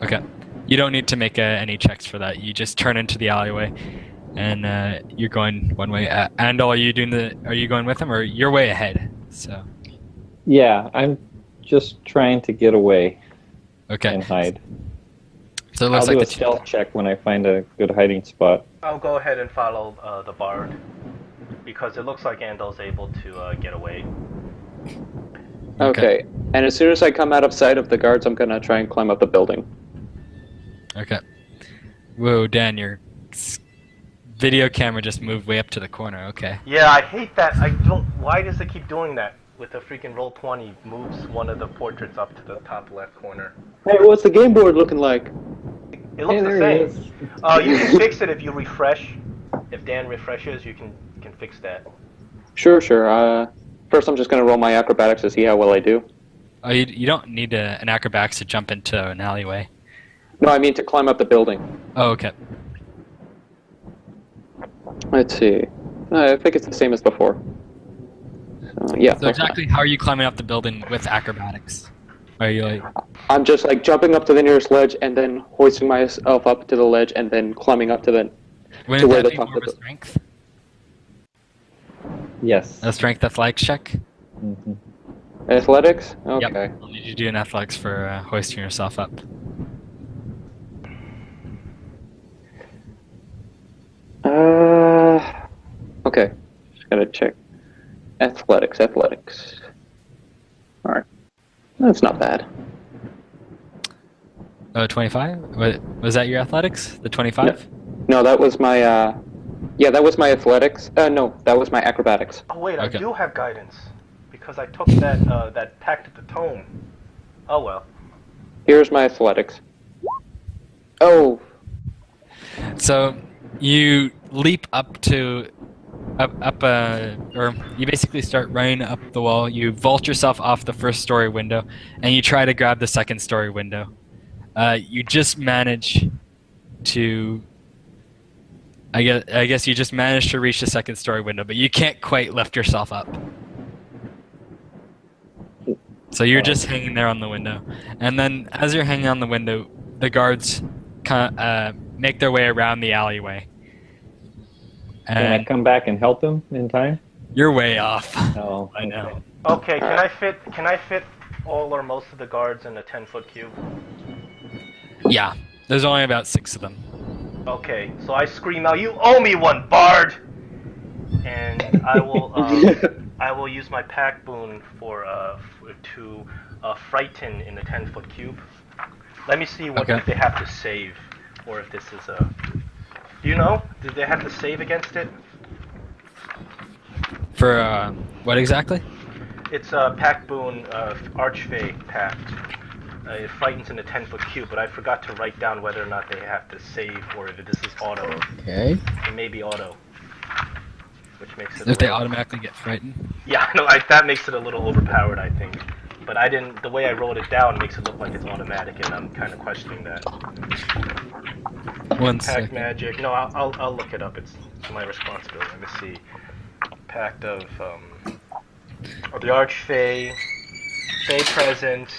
Okay. You don't need to make any checks for that. You just turn into the alleyway, and you're going one way. And are you going with him, or you're way ahead? So. Yeah, I'm just trying to get away Okay. and hide. So it I'll looks do like a stealth check when I find a good hiding spot. I'll go ahead and follow the bard because it looks like Andel's able to get away. Okay. And as soon as I come out of sight of the guards, I'm gonna try and climb up the building. Okay. Whoa, Dan, your video camera just moved way up to the corner. Okay. Yeah, I hate that. I don't. Why does it keep doing that? With the freaking Roll20, moves one of the portraits up to the top left corner. Hey, what's the game board looking like? It looks the there it same. You can fix it if you refresh. If Dan refreshes, you can fix that. Sure. First, I'm just gonna roll my acrobatics to see how well I do. Oh, you don't need an acrobatics to jump into an alleyway. No, I mean to climb up the building. Oh, okay. Let's see. I think it's the same as before. Yeah. So exactly how are you climbing up the building with acrobatics? Are you like... I'm just like jumping up to the nearest ledge and then hoisting myself up to the ledge and then climbing up to the Wouldn't where that the be top more of of a the... strength? Yes. A strength athletics check? Mhm. Athletics? Okay. Yep. I'll need you to do an athletics for hoisting yourself up. Okay. Just gotta check. Athletics. Alright. That's not bad. 25? Was that your athletics? The 25? No, that was my, yeah, that was my athletics. No, that was my acrobatics. Oh wait, Okay. I do have guidance because I took that pact at the tome. Oh well. Here's my athletics. Oh, So you leap up to or you basically start running up the wall. You vault yourself off the first story window, and you try to grab the second story window. You just manage to. I guess you just managed to reach the second story window, but you can't quite lift yourself up. So you're just hanging there on the window, and then as you're hanging on the window, the guards make their way around the alleyway. Can I And come back and help him in time? you're way off. Oh, I know. Okay, can I fit all or most of the guards in a 10-foot cube? Yeah, there's only about 6 of them. Okay, so I scream out, "You owe me one, Bard!" And I will use my pack boon to frighten in the 10-foot cube. Let me see what Okay. if they have to save, or if this is a. Do you know? Did they have to save against it? For what exactly? It's a pack boon, Archfey pact. It frightens in a 10-foot cube, but I forgot to write down whether or not they have to save or if this is auto. Okay. It may be auto, which makes it. If they automatically get frightened. Yeah, no, that makes it a little overpowered, I think. But I didn't. The way I wrote it down makes it look like it's automatic, and I'm kind of questioning that. One Pact second. magic. No, I'll look it up. It's my responsibility. Let me see. Pact of the Archfey. Fey presence.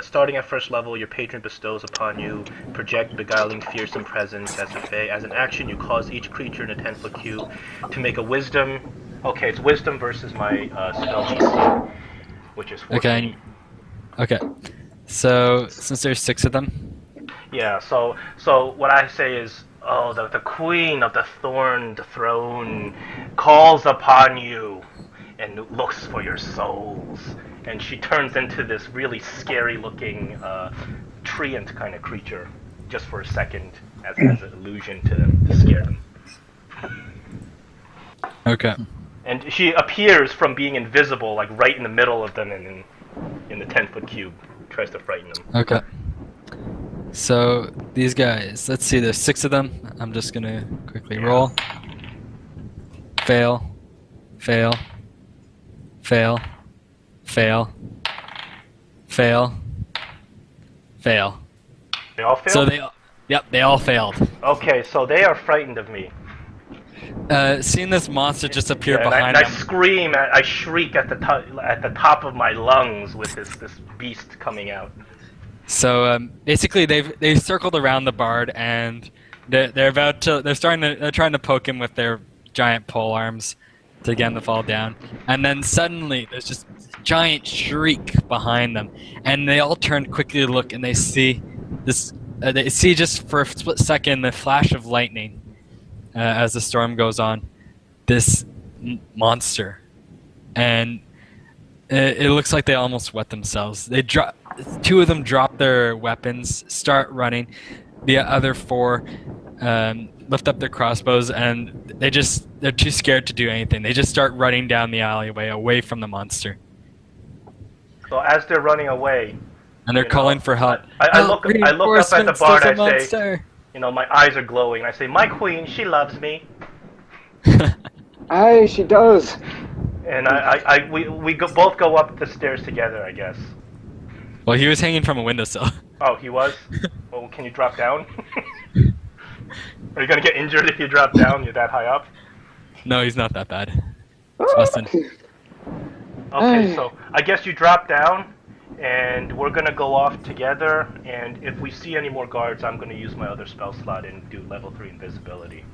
Starting at first level, your patron bestows upon you project beguiling fearsome presence as a Fey. As an action, you cause each creature in a 10-foot cube to make a wisdom. Okay, it's wisdom versus my spell DC, which is 14. Okay. So since there's 6 of them. Yeah. So what I say is, oh, the Queen of the Thorned Throne calls upon you and looks for your souls. And she turns into this really scary-looking treant kind of creature, just for a second, as an illusion to them, to scare them. Okay. And she appears from being invisible, like right in the middle of them, and in the 10-foot cube, tries to frighten them. Okay. So these guys, let's see, there's 6 of them. I'm just gonna quickly roll. fail, fail, fail, fail, fail, fail. They all failed? So they all failed. Okay, so they are frightened of me. Seeing this monster just appear Yeah, and behind I them. scream, I shriek at the top of my lungs with this beast coming out. So basically, they circled around the bard, and they're trying to poke him with their giant pole arms to get him to fall down. And then suddenly, there's just this giant shriek behind them, and they all turn quickly to look, and they see this. They see just for a split second the flash of lightning as the storm goes on. This monster, and it looks like they almost wet themselves. Two of them drop their weapons, start running. The other four lift up their crossbows, and they're too scared to do anything. They just start running down the alleyway away from the monster. So as they're running away, And they're calling for help. I look up at the Reinforcements, bard. there's a I say, monster. my eyes are glowing. I say, my queen, she loves me. Aye, she does. And we both go up the stairs together, I guess. Well, he was hanging from a windowsill. Oh, he was? Well, can you drop down? Are you gonna get injured if you drop down? You're that high up? No, he's not that bad. Justin. Okay, so I guess you drop down, and we're gonna go off together, and if we see any more guards, I'm gonna use my other spell slot and do level 3 invisibility.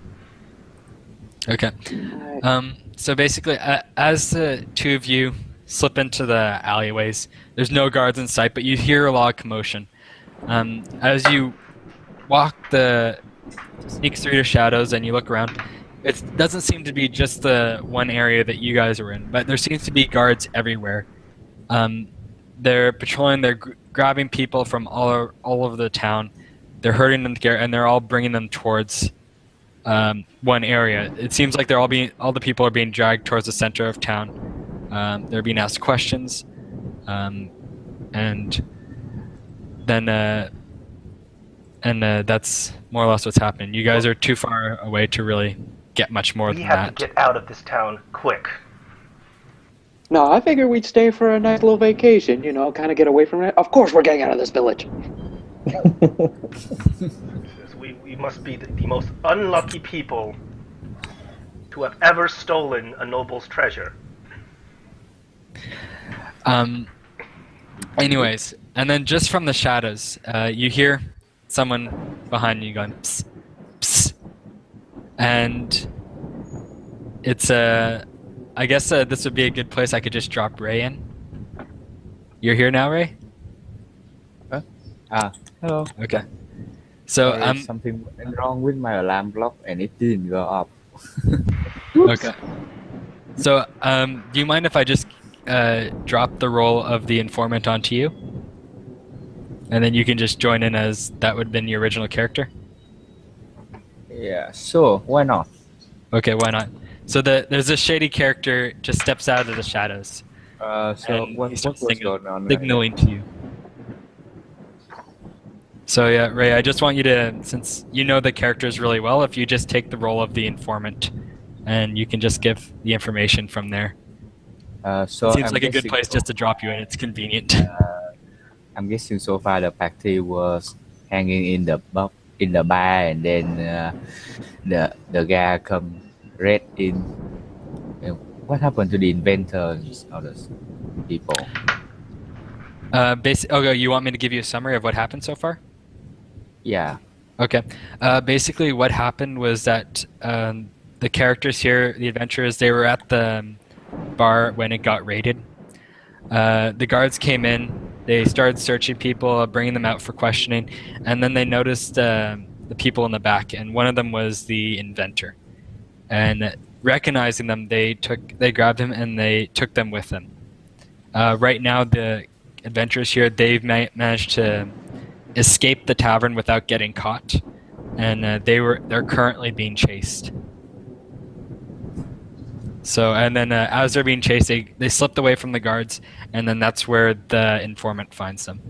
Okay. So basically, as the two of you slip into the alleyways, there's no guards in sight, but you hear a lot of commotion. As you sneak through your shadows and you look around, it doesn't seem to be just the one area that you guys are in, but there seems to be guards everywhere. They're patrolling, they're grabbing people from all over the town. They're herding them together, and they're all bringing them towards one area. It seems like all the people are being dragged towards the center of town. They're being asked questions, and then that's more or less what's happening. You guys are too far away to really get much more We than have that. to get out of this town quick. No, I figured we'd stay for a nice little vacation, kind of get away from it. Of course we're getting out of this village. We must be the most unlucky people to have ever stolen a noble's treasure. Anyways, and then just from the shadows, you hear someone behind you going psst, psst, and it's I guess this would be a good place I could just drop Ray in. You're here now, Ray? Hello. Okay. So There's something went wrong with my alarm clock and it didn't go up. okay. So do you mind if I just drop the role of the informant onto you? And then you can just join in as that would have been your original character? Yeah, sure. Why not? Okay, why not? So there's a shady character just steps out of the shadows. So And what he starts was going on? signaling to you. So yeah, Ray, I just want you to, since you know the characters really well, if you just take the role of the informant, and you can just give the information from there. So It seems I'm like a good guessing- place just to drop you in. It's convenient. I'm guessing so far the party was hanging in the bar, and then the guy come red in. What happened to the inventors, others people? Okay, you want me to give you a summary of what happened so far? Yeah. Okay. Basically, what happened was that the characters here, the adventurers, they were at the bar when it got raided. The guards came in. They started searching people, bringing them out for questioning, and then they noticed the people in the back, and one of them was the inventor. And recognizing them, they grabbed him and they took them with them. Right now, the adventurers here, they've managed to escape the tavern without getting caught, and they're currently being chased. So, and then as they're being chased, they slipped away from the guards, and then that's where the informant finds them.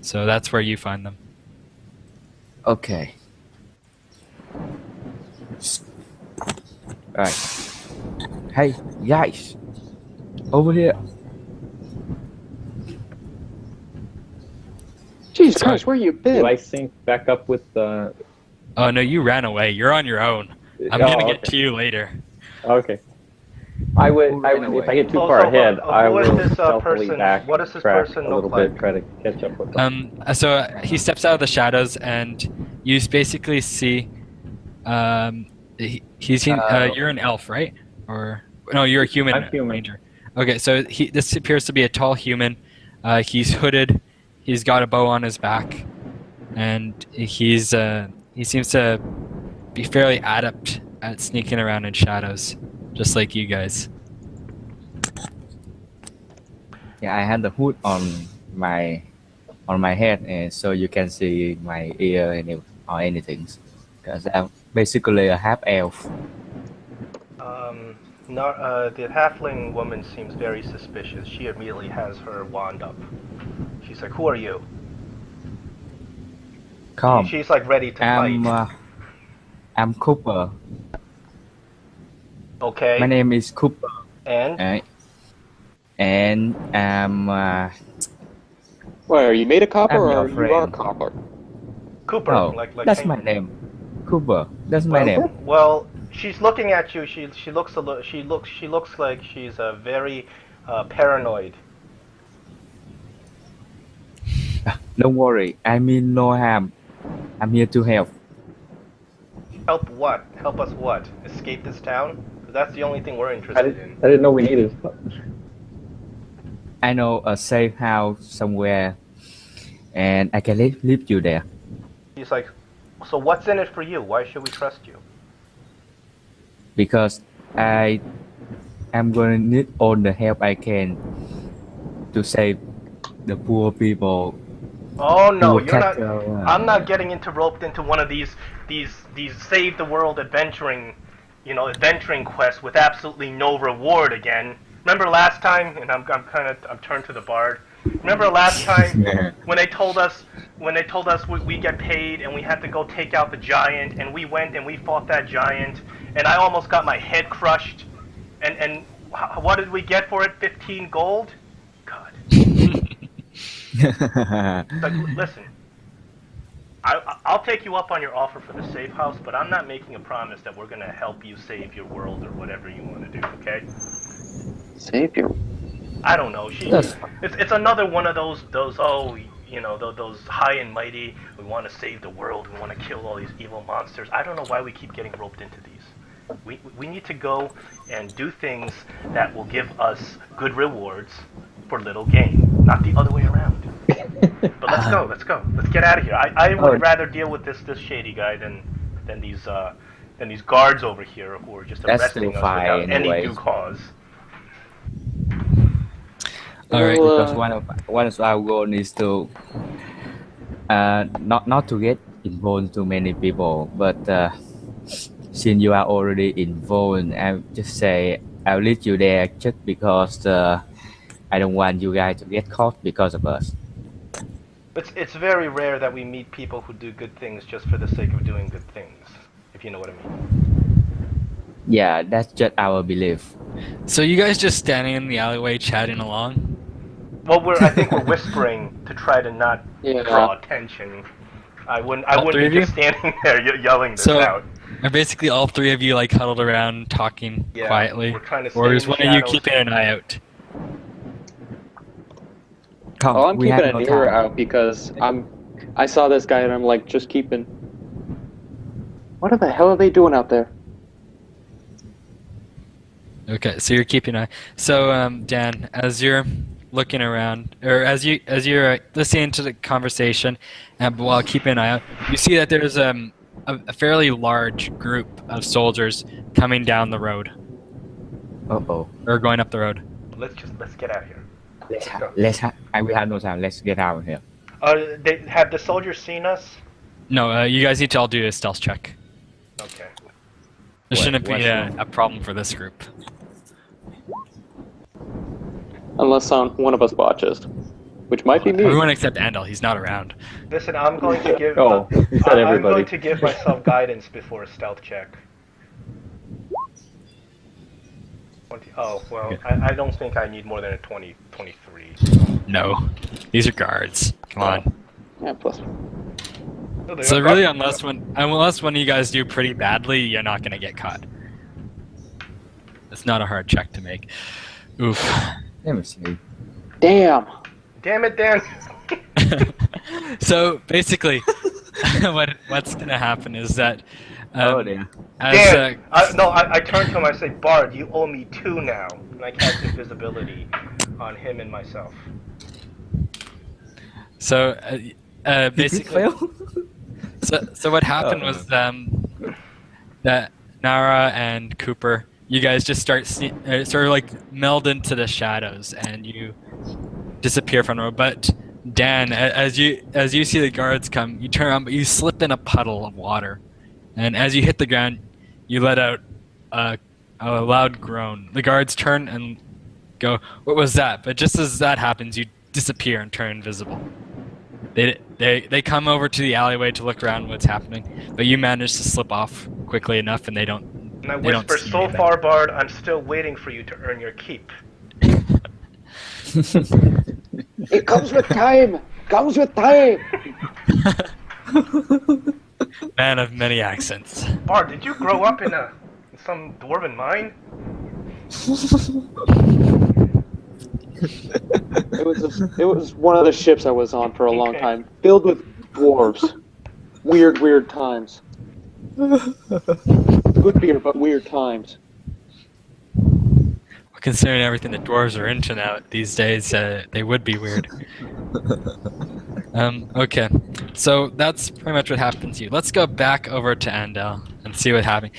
So that's where you find them. Okay. Right. Hey, guys, over here. Jesus Sorry. Christ, where you Do been? I sync back up with the? Oh no, you ran away. You're on your own. I'm gonna get to you later. Okay. I would. Who ran If I away? get too far ahead, I who is will this stealthily person? back What does this track person a look little like? bit, try to catch up with them. So he steps out of the shadows, and you basically see, you're an elf, right? Or no, you're a human. I'm human. Ranger. Okay, so this appears to be a tall human. He's hooded. He's got a bow on his back, and he seems to be fairly adept at sneaking around in shadows, just like you guys. Yeah, I had the hood on my head, and so you can see my ear or anything. Because I'm basically a half elf. The halfling woman seems very suspicious. She immediately has her wand up. She's like, "Who are you?" Come, She's like ready to fight. I'm Cooper. Okay. My name is Cooper. And Right? And Why, are you made of copper I'm or your you friend. are copper? Cooper, oh, like that's Hank. my name. Cooper. That's my name. Well, she's looking at you. She looks like she's very paranoid. Don't worry. I mean no harm. I'm here to help. Help what? Help us what? Escape this town? 'Cause that's the only thing we're interested in. I didn't know we needed. I know a safe house somewhere, and I can leave you there. He's like, so what's in it for you? Why should we trust you? Because I am going to need all the help I can to save the poor people. Oh no, who you're not. capture, I'm not getting roped into one of these save the world adventuring quests with absolutely no reward again. Remember last time? And I'm turned to the bard. Remember last time when they told us we get paid and we had to go take out the giant, and we went and we fought that giant, and I almost got my head crushed, and what did we get for it? 15 gold? God. Like, listen, I'll take you up on your offer for the safe house, but I'm not making a promise that we're gonna help you save your world or whatever you want to do. Okay? Save your... I don't know. It's another one of those those high and mighty. We want to save the world. We want to kill all these evil monsters. I don't know why we keep getting roped into these. We need to go and do things that will give us good rewards for little gain, not the other way around. But let's go. Let's get out of here. I would rather deal with this shady guy than these guards over here who are just That's arresting still us fine without any anyway. due cause. All right. Because one of our goal is to not to get involved too many people, but since you are already involved, I just say I'll lead you there just because I don't want you guys to get caught because of us. It's very rare that we meet people who do good things just for the sake of doing good things, if you know what I mean. Yeah, that's just our belief. So you guys just standing in the alleyway chatting along? Well, I think we're whispering to try to not draw attention. I wouldn't three of be you? just standing there yelling this out. Are basically all three of you like huddled around talking Yeah, quietly? we're trying to Or stay is in one the of you shadows. keeping an eye out? Come, Oh, I'm we keeping have an no ear time. out because I saw this guy and I'm like, just keeping... What the hell are they doing out there? Okay, so you're keeping an eye. So Dan, as you're looking around, or as you're listening to the conversation, and while keeping an eye out, you see that there's a fairly large group of soldiers coming down the road, Uh-oh. or going up the road. Let's get out of here. We have no time. Let's get out of here. Have the soldiers seen us? No, you guys need to all do a stealth check. Okay. There shouldn't be what's wrong? a problem for this group. Unless one of us botches. Which might be me. Everyone except Andal, he's not around. Listen, I'm going to give. Oh, he said I'm everybody. going to give myself guidance before a stealth check. 20. Oh, well, Okay. I don't think I need more than a 20, 23. No, these are guards. Come on. Yeah, plus. Oh, they So are really, guards. unless one of you guys do pretty badly, you're not gonna get caught. It's not a hard check to make. Oof. Let me see. Damn. Damn it, Dan. So basically, what's gonna happen is that Oh dear. as Dan, I turn to him, I say, Bard, you owe me 2 now. And I cast invisibility on him and myself. so basically, Fail. so what happened Oh. was that Nara and Cooper, you guys just sort of like meld into the shadows and you disappear from them. But Dan, as you see the guards come, you turn around, but you slip in a puddle of water, and as you hit the ground, you let out a loud groan. The guards turn and go, "What was that?" But just as that happens, you disappear and turn invisible. They come over to the alleyway to look around what's happening, but you manage to slip off quickly enough, and they don't. And I They don't whisper, see so anything. far, Bard, I'm still waiting for you to earn your keep. It comes with time. Comes with time. Man of many accents. Bard, did you grow up in some dwarven mine? It was one of the ships I was on for a long Okay. time, filled with dwarves. Weird times. Good beer, but weird times. Considering everything the dwarves are into now these days, they would be weird. Okay, so that's pretty much what happened to you. Let's go back over to Andel and see what happened.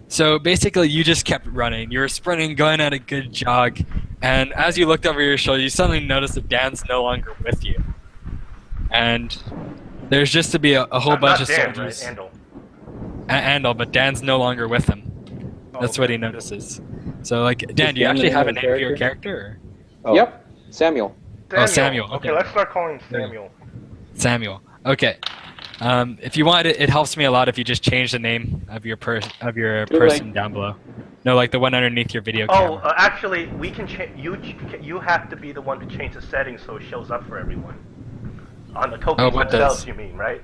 So basically, you just kept running. You were sprinting, going at a good jog, and as you looked over your shoulder, you suddenly noticed that Dan's no longer with you. And there's just to be a whole bunch Not of Dan, soldiers. right? Andal. Andel, but Dan's no longer with him. Oh, That's okay. what he notices. So, like, Dan, Is do you Dan actually the have a name name of for your the character? Oh. Yep, Samuel. Oh, Samuel, Okay, okay. let's start calling him Samuel. Or Samuel. Okay. If you want it helps me a lot if you just change the name of your person down below. No, like the one underneath your video Oh, camera. actually, we can change. You have to be the one to change the settings so it shows up for everyone. On the tokens Oh, what themselves, does? you mean, right?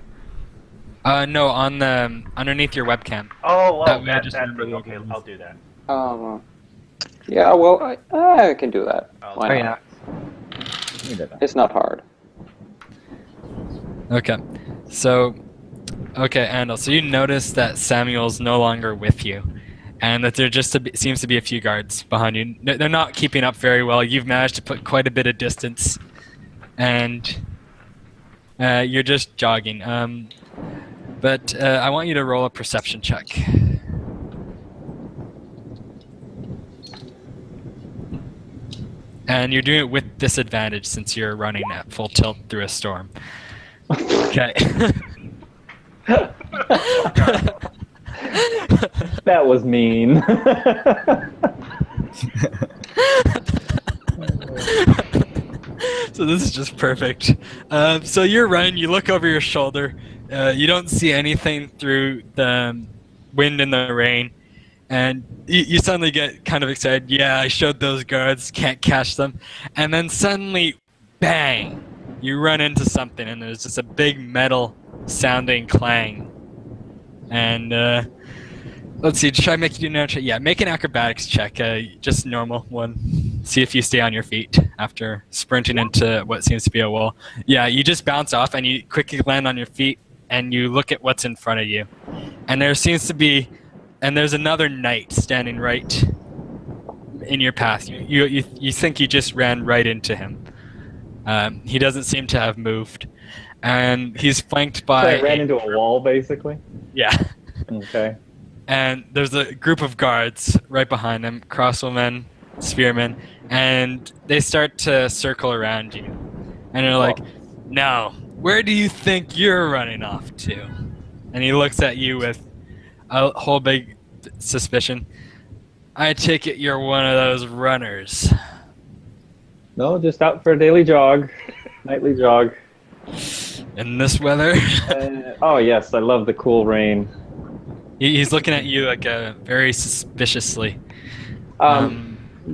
No, on the underneath your webcam. Oh, That way I that just thing. remember the Okay, logos. I'll do that. Yeah, well, I can do that. I'll Why do not? that. It's not hard. Okay. So, okay, Andel. So you notice that Samuel's no longer with you, and that there just seems to be a few guards behind you. They're not keeping up very well. You've managed to put quite a bit of distance, and you're just jogging. But I want you to roll a perception check. And you're doing it with disadvantage since you're running at full tilt through a storm. Okay. That was mean. So this is just perfect. So you're running, you look over your shoulder, you don't see anything through the wind and the rain, and you suddenly get kind of excited. Yeah, I showed those guards, can't catch them. And then suddenly, bang, you run into something, and there's just a big metal sounding clang. And let's see, should I make you do an check? Yeah, make an acrobatics check, just normal one. See if you stay on your feet after sprinting into what seems to be a wall. Yeah, you just bounce off and you quickly land on your feet and you look at what's in front of you. And there seems to be, and there's another knight standing right in your path. You think you just ran right into him. He doesn't seem to have moved. And he's flanked So by... I ran into a wall, basically. Yeah. Okay. And there's a group of guards right behind them, crossbowmen, spearmen, and they start to circle around you. And they're like, now, where do you think you're running off to? And he looks at you with a whole big suspicion. I take it you're one of those runners. No, just out for a daily jog, nightly jog. In this weather? Oh yes, I love the cool rain. He's looking at you like very suspiciously.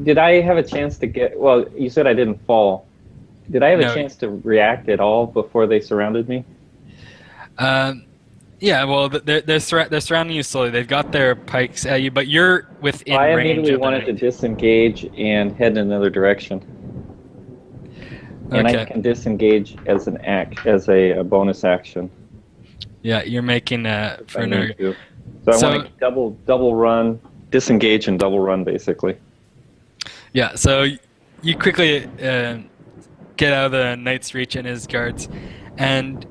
did I have a chance to get? Well, you said I didn't fall. Did I have No. a chance to react at all before they surrounded me? Yeah, well, they're surrounding you slowly. They've got their pikes at you, but you're within I range immediately of the wanted to knight. disengage and head in another direction. And I Okay. can disengage as a bonus action. Yeah, you're making if for I no. need to. So I So- want to double run, disengage and double run basically. Yeah, so you quickly get out of the knight's reach and his guards, and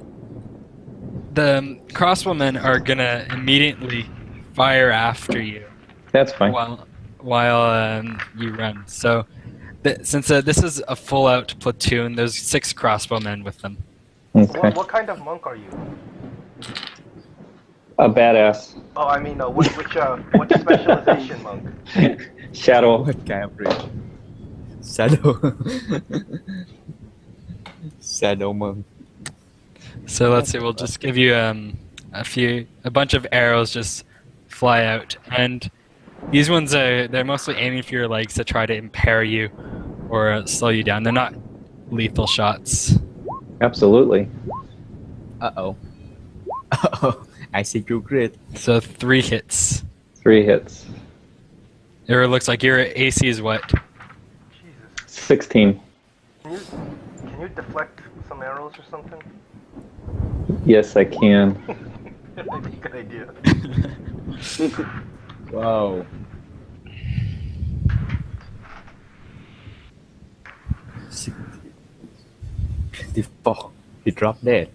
the crossbowmen are gonna immediately fire after you That's fine. while you run. So since this is a full-out platoon, there's 6 crossbowmen with them. Okay. What kind of monk are you? A badass. Oh, I mean, which specialization monk? Shadow. What kind of reach? Shadow. Shadow monk. So let's see, we'll just give you a bunch of arrows just fly out, and these ones they're mostly aiming for your legs to try to impair you or slow you down. They're not lethal shots. Absolutely. Uh-oh. Uh-oh. I see you great. So 3 hits. 3 hits. It looks like your AC is what? Jesus. 16. Can you deflect some arrows or something? Yes, I can. That might be a good idea. Wow. Before he dropped dead.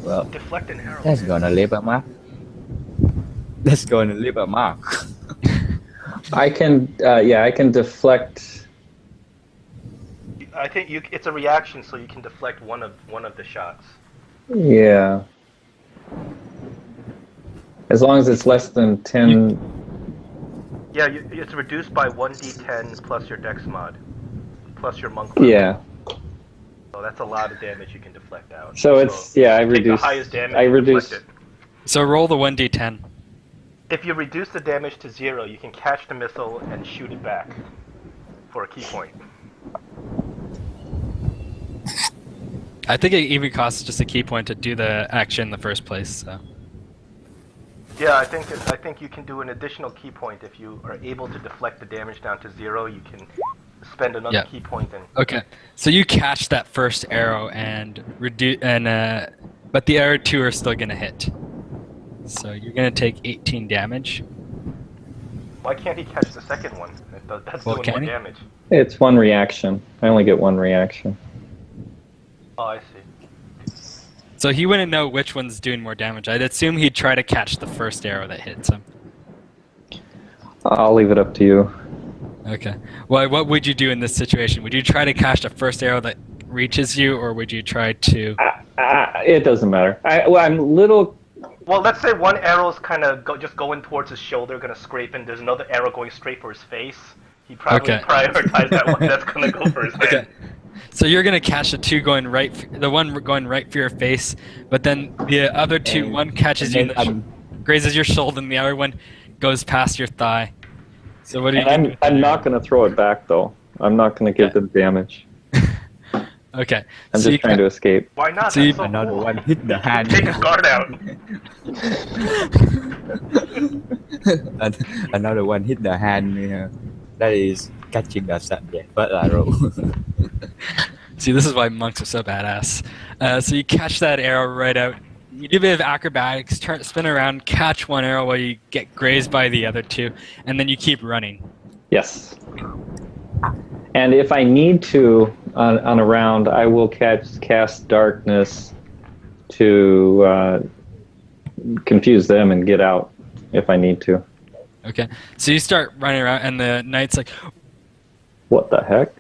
Well, Deflect an arrow. that's gonna leave a mark. That's gonna leave a mark. I can I can deflect. I think it's a reaction, so you can deflect one of the shots. Yeah. As long as it's less than 10. Yeah, it's reduced by 1d10 plus your dex mod, plus your monk level. Yeah. So that's a lot of damage you can deflect out. So it's I take reduce. the highest damage. I and reduce. deflect it. So roll the 1d10. If you reduce the damage to 0, you can catch the missile and shoot it back for a key point. I think it even costs just a key point to do the action in the first place. So. Yeah, I think you can do an additional key point if you are able to deflect the damage down to 0. You can spend another Yeah. key point and Okay, so you catch that first arrow and but the arrow 2 are still gonna hit. So you're gonna take 18 damage. why can't he catch the second one? That's Well, doing can more he? damage. It's one reaction. I only get one reaction. Oh, I see. So he wouldn't know which one's doing more damage. I'd assume he'd try to catch the first arrow that hits him. I'll leave it up to you. Okay. Well, what would you do in this situation? Would you try to catch the first arrow that reaches you, or would you try to? It doesn't matter. I'm little. Well, let's say one arrow's kind of just going towards his shoulder, gonna scrape, and there's another arrow going straight for his face. He probably Okay. prioritize that one that's gonna go for his head. Okay. So you're gonna catch the one going right for your face, but then the other two, And- one catches you in and the grazes your shoulder, and the other one goes past your thigh. So what are you? And gonna I'm do? not going to throw it back though. I'm not going to give them damage. Okay. I'm so just trying to escape. Why not? So you- That's so Another cool. one hit the hand. Take his guard out. Another one hit the hand. That is catching the subject, but arrow. See, this is why monks are so badass. So you catch that arrow right out. You do a bit of acrobatics, spin around, catch one arrow while you get grazed by the other two, and then you keep running. Yes. And if I need to on a round, I will cast darkness to confuse them and get out if I need to. Okay. So you start running around, and the knight's like, What the heck?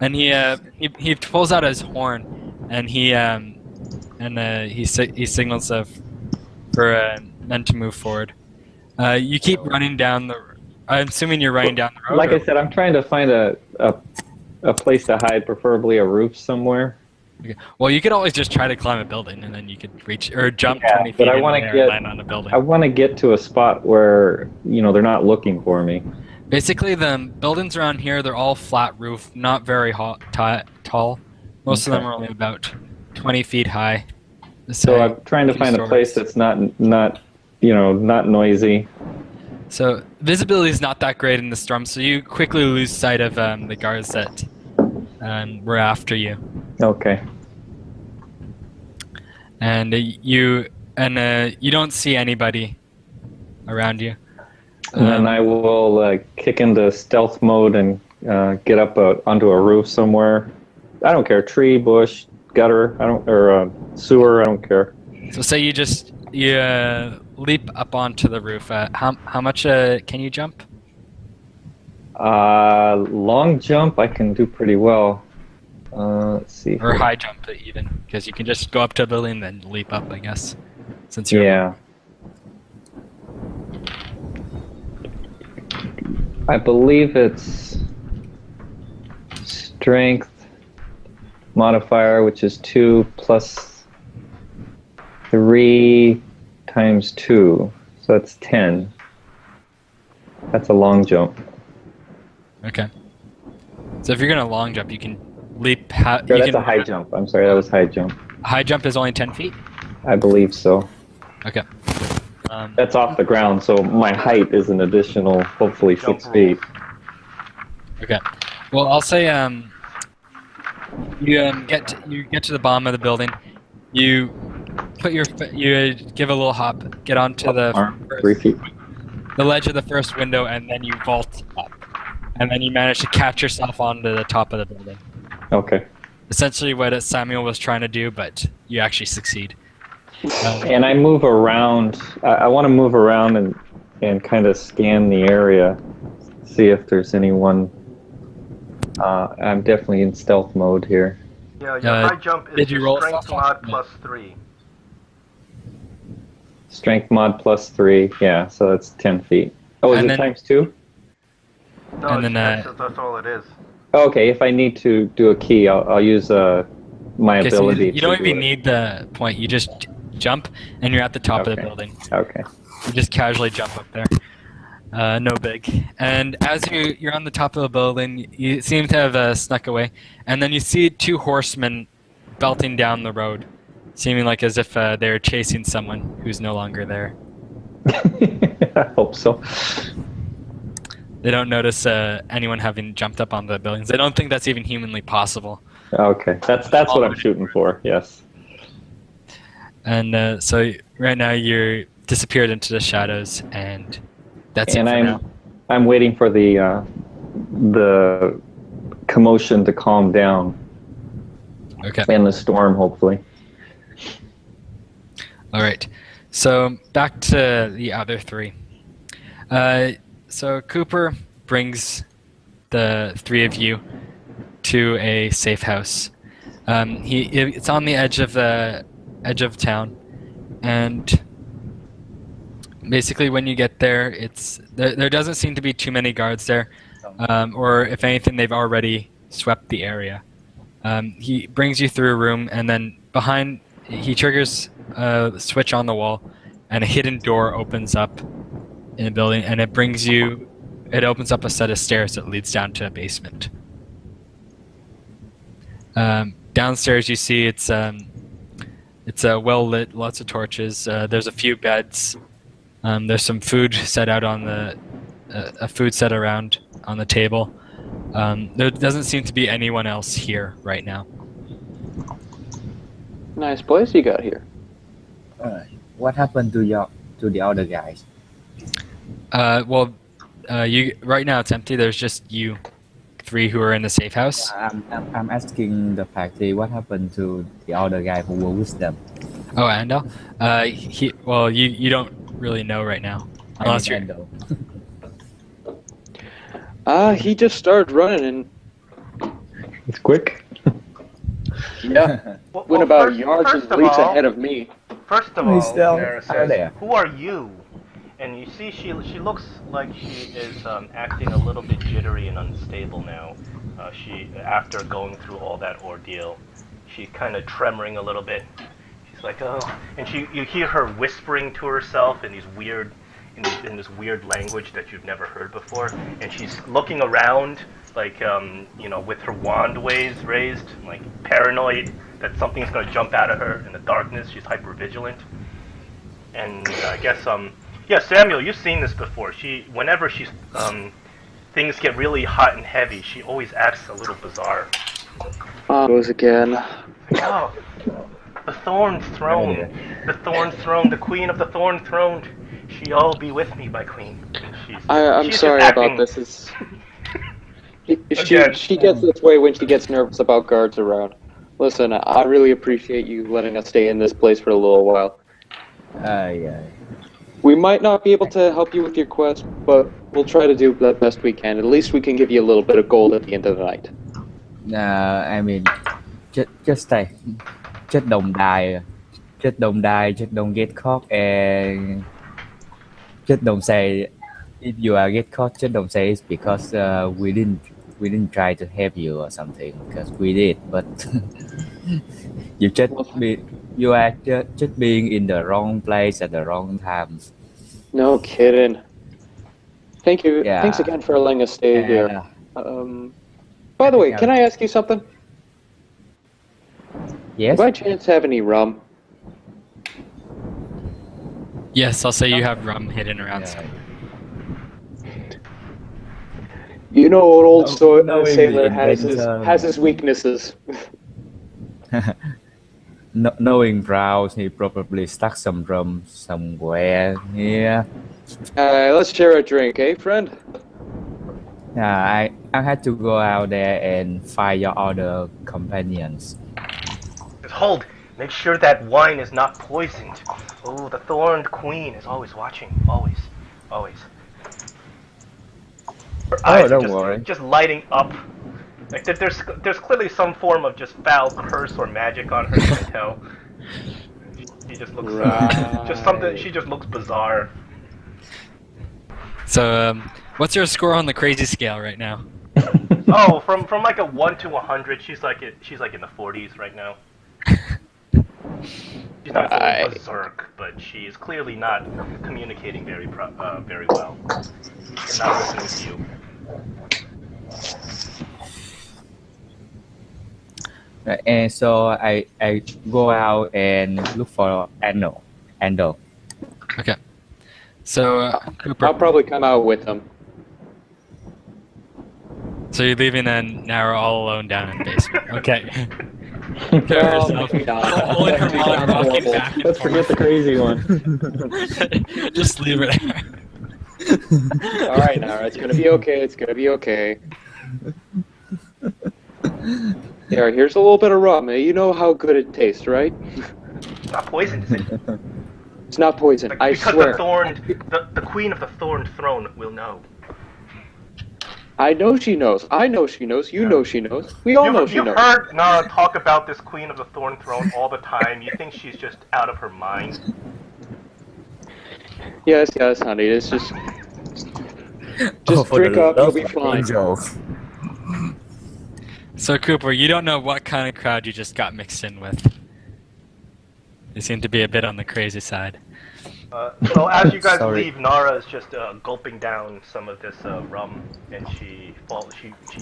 and he pulls out his horn, and he signals for men to move forward. You keep running down the. I'm assuming you're running down the road. Like or- I said, I'm trying to find a place to hide, preferably a roof somewhere. Okay. Well, you could always just try to climb a building, and then you could reach or jump Yeah, 20 but feet I in wanna the air get- and land on a building. I want to get to a spot where they're not looking for me. Basically, the buildings around here, they're all flat roof, not very tall. Most of them Okay. are only about 20 feet high. So I'm trying to two find a place stories. that's not noisy. So visibility is not that great in the storm, so you quickly lose sight of the guards that were after you, Okay. and you don't see anybody around you. And then I will kick into stealth mode and get up onto a roof somewhere. I don't care, tree, bush, gutter, or sewer. I don't care. So say you leap up onto the roof. How much can you jump? Long jump, I can do pretty well. Let's see. Or high jump even, because you can just go up to a building and then leap up, I guess. Since you're Yeah. I believe it's strength modifier, which is 2 plus 3 times 2. So that's 10. That's a long jump. Okay. So if you're gonna long jump, you can leap. That's a high jump. I'm sorry, that was high jump. High jump is only 10 feet. I believe so. Okay. That's off the ground, so my height is an additional, hopefully, Jump 6 feet. Okay. Well, I'll say you get to the bottom of the building. You you give a little hop, get onto the Arm, 3 feet. the ledge of the first window, and then you vault up, and then you manage to catch yourself onto the top of the building. Okay. Essentially, what Samuel was trying to do, but you actually succeed. And I move around. I want to move around and kind of scan the area, see if there's anyone. I'm definitely in stealth mode here. Yeah, your high jump did is you your roll strength stealth? mod No. plus 3. Strength mod plus 3. Yeah, so that's 10 feet. Oh, is And it then- times 2? No, And then, that's all it is. Okay, if I need to do a key, I'll use my Okay, so ability. you don't to do even it. need the point. You just jump, and you're at the top of the Okay. building. Okay. You just casually jump up there. No big. And as you're on the top of the building, you seem to have snuck away, and then you see 2 horsemen belting down the road, seeming like as if they're chasing someone who's no longer there. I hope so. They don't notice anyone having jumped up on the buildings. They don't think that's even humanly possible. Okay, that's what I'm shooting for. Yes. And so right now you're disappeared into the shadows, and that's And it for now. I'm waiting for the commotion to calm down Okay. and the storm, hopefully. All right. So back to the other 3. So Cooper brings the 3 of you to a safe house. It's on the edge of town, and basically when you get there, there doesn't seem to be too many guards there, or if anything, they've already swept the area. He brings you through a room, and then he triggers a switch on the wall, and a hidden door opens up in the building, and it opens up a set of stairs that leads down to a basement. Downstairs, you see it's well lit, lots of torches. There's a few beds. There's some food set out on a food set around on the table. There doesn't seem to be anyone else here right now. Nice place you got here. What happened to the other guys? You right now it's empty. There's just you 3 who are in the safe house. I'm asking the party what happened to the other guy who were with them. Oh, Andal. You don't really know right now, unless you're. He just started running and It's quick. yeah, Well, went about first- yards first and of leaps all- ahead of me. First of He's all, still Mara out says, there. "Who are you?" And you see, she looks like she is acting a little bit jittery and unstable now. After going through all that ordeal, she's kind of tremoring a little bit. She's like, oh, and you hear her whispering to herself in this weird language that you've never heard before, and she's looking around like with her wand raised, like paranoid that something's gonna jump out of her in the darkness. She's hyper vigilant, and I guess yeah, Samuel, you've seen this before. Whenever things get really hot and heavy, she always acts a little bizarre. Goes again. Oh, the Thorn Throne, the Queen of the Thorn Throne. She all be with me, my queen. I'm she's sorry just about acting- this. She gets this way when she gets nervous about guards around. Listen, I really appreciate you letting us stay in this place for a little while. Yeah. We might not be able to help you with your quest, but we'll try to do the best we can. At least we can give you a little bit of gold at the end of the night. I mean, just stay. Just don't die. Just don't get caught, and just don't say if you are get caught. Just don't say it's because we didn't try to help you or something, because we did, but you are just being in the wrong place at the wrong time. No kidding. Thank you. Yeah. Thanks again for letting us stay here. By the way, can I ask you something? Yes. Do you by chance have any rum? Yes, I'll say you have rum hidden around. Yeah. You know, an old No, sailor it has his weaknesses. Knowing Browse, he probably stuck some rum somewhere here. Let's share a drink, eh, friend? I had to go out there and find your other companions. Just hold. Make sure that wine is not poisoned. Oh, the Thorned Queen is always watching. Always. Her eyes don't are worry. just lighting up. Like there's clearly some form of just foul curse or magic on her. You can tell. She just looks just something. She just looks bizarre. So, what's your score on the crazy scale right now? Oh, from like a 1 to 100, she's like in the 40s right now. She's not fully berserk, but she is clearly not communicating very well. And not listening to you. Right, and so I go out and look for Andal. Okay. So, Cooper, I'll probably come out with him. so you're leaving then Nara all alone down in the basement. Okay. Prepare yourself. Holding her while I'm walking back and Let's forget the crazy one. forth. Just leave her there. All right, Nara, it's gonna be okay. It's gonna be okay. Here, here's a little bit of rum. You know how good it tastes, right? It's not poisoned, is it? It's not poison. I Because swear. the Queen of the Thorned Throne will know. I know she knows. I know she knows. You know she knows. We all know she You've knows. heard Nara talk about this Queen of the Thorn Throne all the time. You think she's just out of her mind? Yes, honey. It's just drink up. You'll be fine. So, Cooper, you don't know what kind of crowd you just got mixed in with. They seem to be a bit on the crazy side. So as you guys Sorry. leave, Nara is just gulping down some of this rum, and she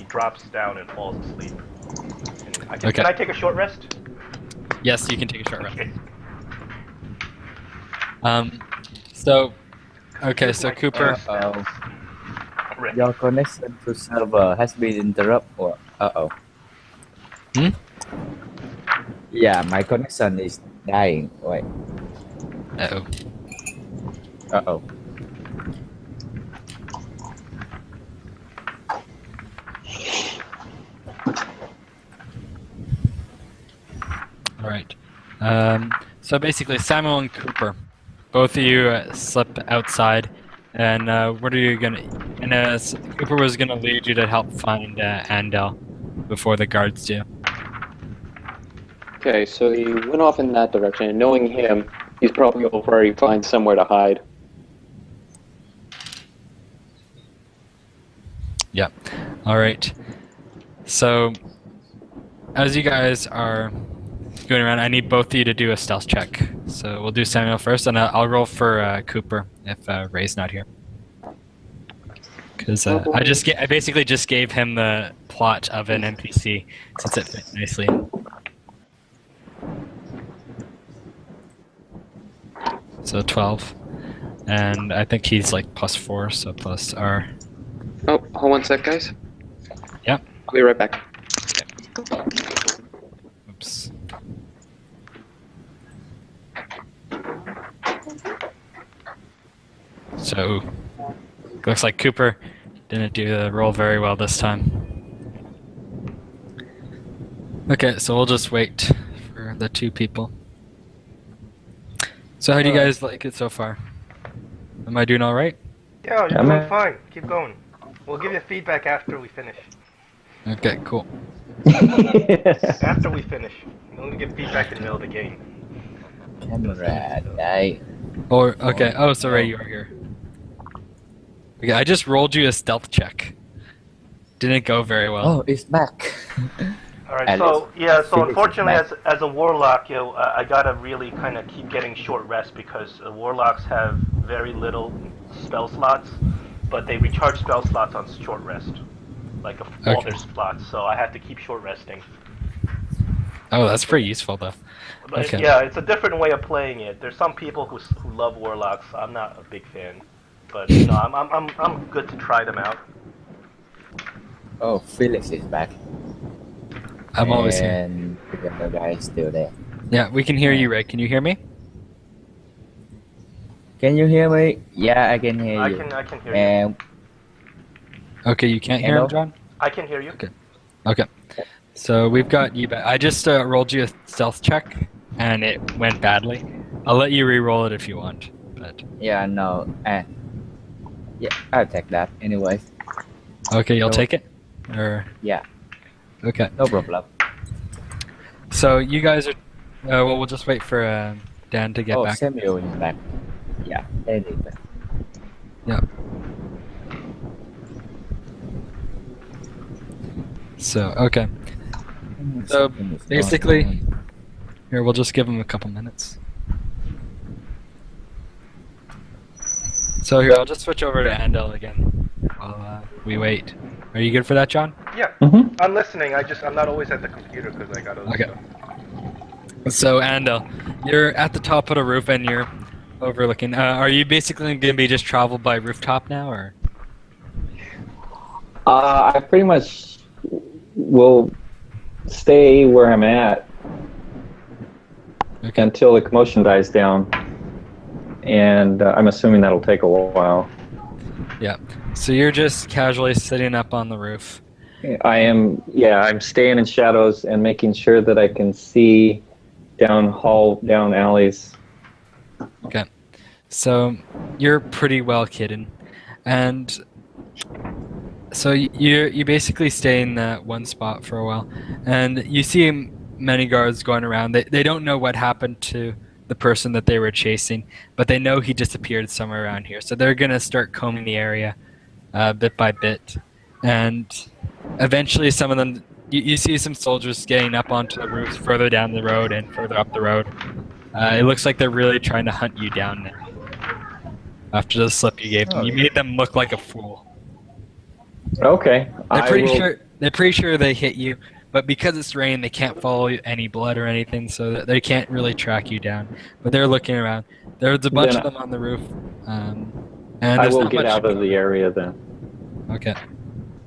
drops down and falls asleep. And Okay. Can I take a short rest? Yes, you can take a short rest. Okay. So Cooper, Rick. Your connection to server has been interrupted. Hmm? Yeah, my connection is dying. Wait. uh-oh. Uh-oh. All right. So basically, Samuel and Cooper, both of you slept outside, and what are you gonna? And Cooper was gonna lead you to help find Andel before the guards do. Okay, so he went off in that direction, and knowing him, he's probably already find somewhere to hide. Yeah. All right. So, as you guys are going around, I need both of you to do a stealth check. So we'll do Samuel first, and I'll roll for Cooper if Ray's not here. Because I basically just gave him the plot of an NPC since it fit nicely. So 12, and I think he's like +4, so plus R. Oh, hold one sec, guys. Yep. I'll be right back. Oops. So, looks like Cooper didn't do the roll very well this time. Okay, so we'll just wait for the 2 people. So how do you guys like it so far? Am I doing all right? Yeah, you're doing fine. Keep going. We'll give you feedback after we finish. Okay, cool. After we finish. We only give feedback in the middle of the game. Camera đây. Or okay. Oh, so Ray, you are here. Okay, I just rolled you a stealth check. Didn't go very well. Oh, it's back. Alright, so unfortunately as a warlock, I gotta really kind of keep getting short rest because warlocks have very little spell slots, but they recharge spell slots on short rest, like all their slots. So I have to keep short resting. Oh, that's pretty useful though. But Okay. yeah, it's a different way of playing it. There's some people who love warlocks. I'm not a big fan, but you know, I'm good to try them out. Oh, Felix is back. I'm always here. And the other guy is still there. Yeah, we can hear you, Ray. Can you hear me? Can you hear me? Yeah, I can hear you. I can hear you. And Okay, you can't hear him, John? I can hear you. Okay. So we've got you back. I just rolled you a stealth check, and it went badly. I'll let you re-roll it if you want. But yeah, no. Yeah, I'll take that anyway. okay, you'll So- take it? Or Yeah, okay. no problem. So you guys are well, we'll just wait for Dan to get Oh, back. Samuel is back. Yeah, anyway. Yeah. So, okay. So, basically- Here, we'll just give him a couple minutes. So here, I'll just switch over to Andel again while we wait. Are you good for that, John? Yeah, Mm-hmm. I'm listening. I'm not always at the computer because I got other Okay. stuff. So, Andel, you're at the top of the roof and you're overlooking. Are you basically going to be just travel by rooftop now, or? I pretty much will stay where I'm at Okay. until the commotion dies down, and I'm assuming that'll take a while. Yeah. So you're just casually sitting up on the roof. I'm staying in shadows and making sure that I can see down alleys. Okay. So you're pretty well hidden, and so you basically stay in that one spot for a while, and you see many guards going around. They don't know what happened to the person that they were chasing, but they know he disappeared somewhere around here. So they're gonna start combing the area bit by bit, and eventually some of them. You see some soldiers getting up onto the roofs further down the road and further up the road. It looks like they're really trying to hunt you down now. After the slip you gave them, you made them look like a fool. Okay. They're pretty sure they hit you, but because it's rain, they can't follow any blood or anything, so they can't really track you down. But they're looking around. There's a bunch Then of them on the roof, and I there's will not get much out of the area then. Okay.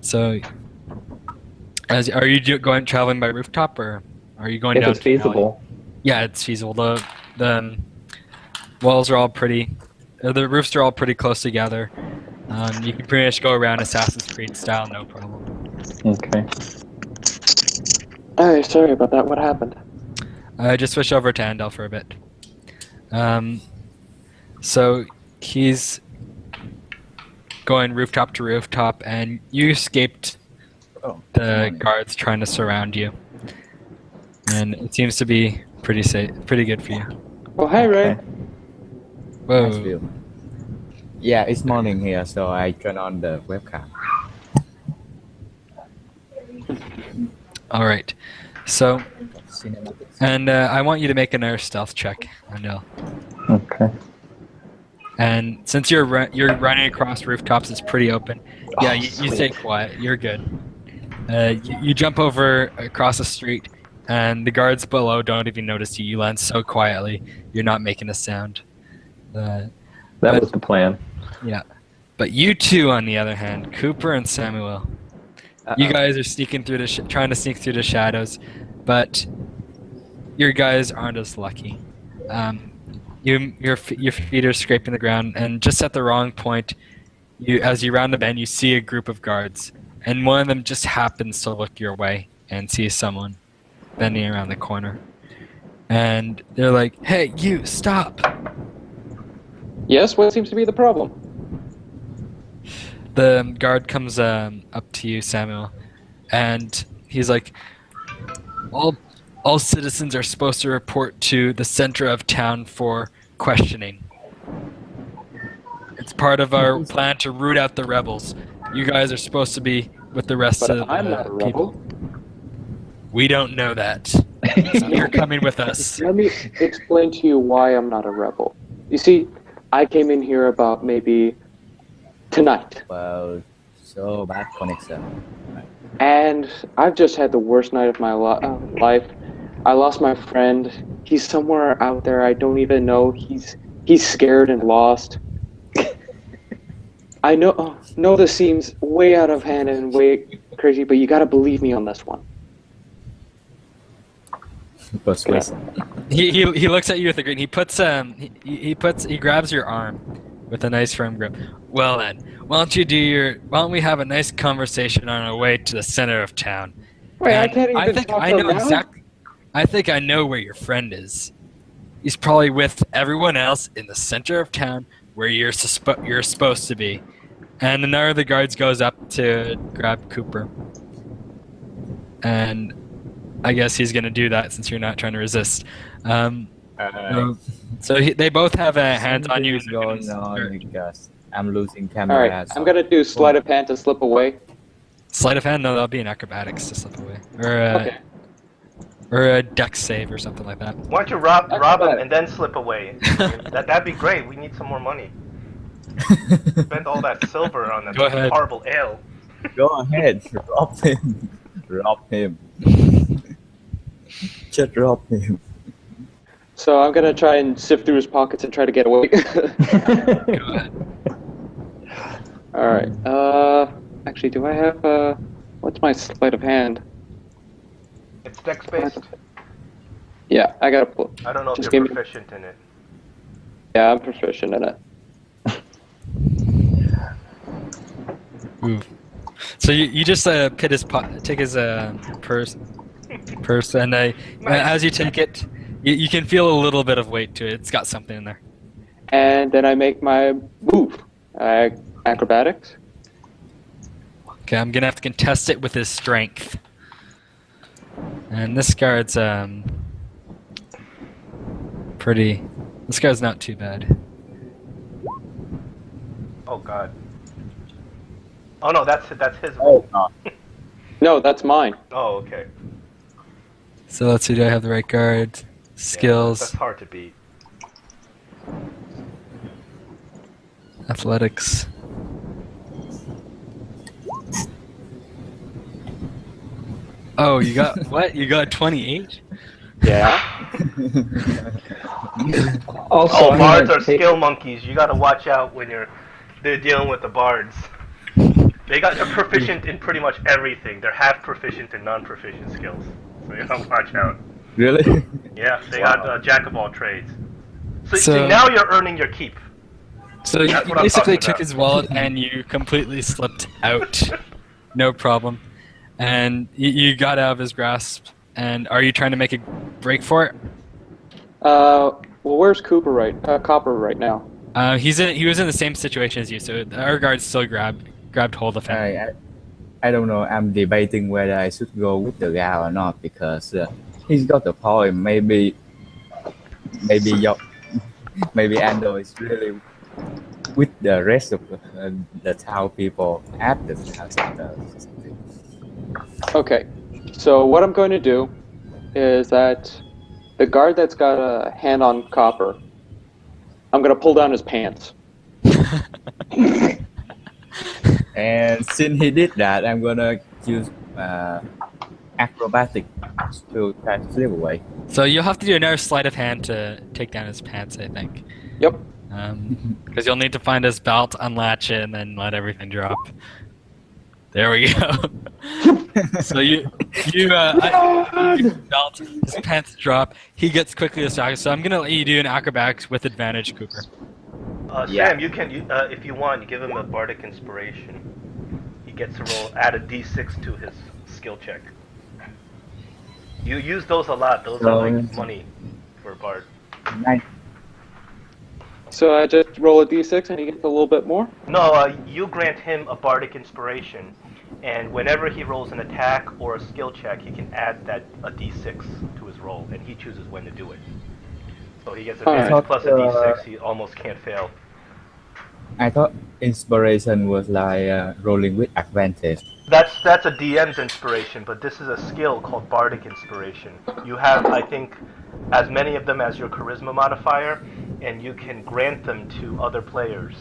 So, are you traveling by rooftop, or are you going If down? it's to an alley? feasible. Yeah, it's feasible. The walls are all pretty. The roofs are all pretty close together. You can pretty much go around Assassin's Creed style, no problem. Okay. Hey, sorry about that. What happened? Just switch over to Andel for a bit. So he's going rooftop to rooftop, and you escaped the guards trying to surround you, and it seems to be pretty safe, pretty good for you. Oh, hi, Ray. Okay. Whoa. Nice view. Yeah, it's morning here, so I turn on the webcam. All right. So Cinematics. And I want you to make another stealth check, Andel. Okay. And since you're running across rooftops, it's pretty open. Yeah, Oh, you sweet. stay quiet. You're good. You jump over across the street, and the guards below don't even notice you. You land so quietly, you're not making a sound. That But- was the plan. Yeah. But you two, on the other hand, Cooper and Samuel, you guys are sneaking through trying to sneak through the shadows, but your guys aren't as lucky. Your feet are scraping the ground, and just at the wrong point, as you round the bend, you see a group of guards, and one of them just happens to look your way and sees someone bending around the corner, and they're like, "Hey, you stop!" Yes, what seems to be the problem? The guard comes up to you, Samuel, and he's like, all citizens are supposed to report to the center of town for questioning. It's part of our plan to root out the rebels. You guys are supposed to be with the rest But of I'm the not a people. rebel. We don't know that. So you're coming with us. Let me explain to you why I'm not a rebel. You see, I came in here about maybe tonight, Well, so bad connection. and I've just had the worst night of my life. I lost my friend. He's somewhere out there. I don't even know. He's scared and lost. I know this seems way out of hand and way crazy, but you gotta believe me on this one. Persuasive. He looks at you with a grin. He grabs your arm with a nice firm grip. Well then, why don't we have a nice conversation on our way to the center of town? Wait, I And can't even think talk I know around? exactly. I think I know where your friend is. He's probably with everyone else in the center of town where you're supposed to be. And another of the guards goes up to grab Cooper. And I guess he's gonna do that since you're not trying to resist. They both have hands on you. Is going on because I'm losing All camera. right, so- I'm gonna do sleight of hand to slip away. Sleight of hand? No, that'll be an acrobatics to slip away, Okay. or a dex save or something like that. Why don't you rob him and then slip away? That'd be great. We need some more money. Spend all that silver on Go that ahead. horrible ale. Go ahead, rob him. Rob him. Just rob him. So I'm gonna try and sift through his pockets and try to get away. Go ahead. All right. Actually, do I have what's my sleight of hand? It's dex based. Yeah, I gotta pull. I don't know if Just you're give me- proficient in it. Yeah, I'm proficient in it. Ooh. So you just take his purse, and as you take it, you can feel a little bit of weight to it. It's got something in there. And then I make my move. Acrobatics. Okay, I'm gonna have to contest it with his strength. And this guard's pretty. This guy's not too bad. Oh god. Oh no, that's his. Oh, no. No, that's mine. Oh okay. So let's see. Do I have the right guard? Yeah, Skills, that's hard to beat. athletics. Oh, you got what? You got 28? Yeah. Also, Oh, I'm bards gonna are take- skill monkeys. You gotta watch out when they're dealing with the bards. They're proficient in pretty much everything. They're half proficient in non-proficient skills. So you gotta watch out. Really? Yeah, they Wow. got jack of all trades. So, So- see, now you're earning your keep. So you That's what I'm basically talking took about. his wallet and you completely slipped out. No problem. And you got out of his grasp. And are you trying to make a break for it? Well, where's Copper right now? He was in the same situation as you, so our guard still grabbed hold of him. I don't know. I'm debating whether I should go with the guy or not because he's got the point. Maybe Ando is really with the rest of the town people at the town center. Okay. So what I'm going to do is that the guard that's got a hand on Copper, I'm gonna pull down his pants. And since he did that, I'm gonna use acrobatic to try to slip away. So you'll have to do another sleight of hand to take down his pants, I think. Yep. Because you'll need to find his belt, unlatch it, and then let everything drop. There we go. So you belt, his pants drop. He gets quickly distracted. So I'm gonna let you do an acrobatics with advantage, Cooper. Yeah. Sam, you can, if you want, you give him a bardic inspiration. He gets to roll, add a d6 to his skill check. You use those a lot. Those are like money for a bard. Nice. So I just roll a d6 and he gets a little bit more? No, you grant him a bardic inspiration, and whenever he rolls an attack or a skill check, he can add a d6 to his roll, and he chooses when to do it. So he gets advantage Alright. plus a d6. He almost can't fail. I thought inspiration was like rolling with advantage. That's a DM's inspiration, but this is a skill called bardic inspiration. You have, I think, as many of them as your charisma modifier, and you can grant them to other players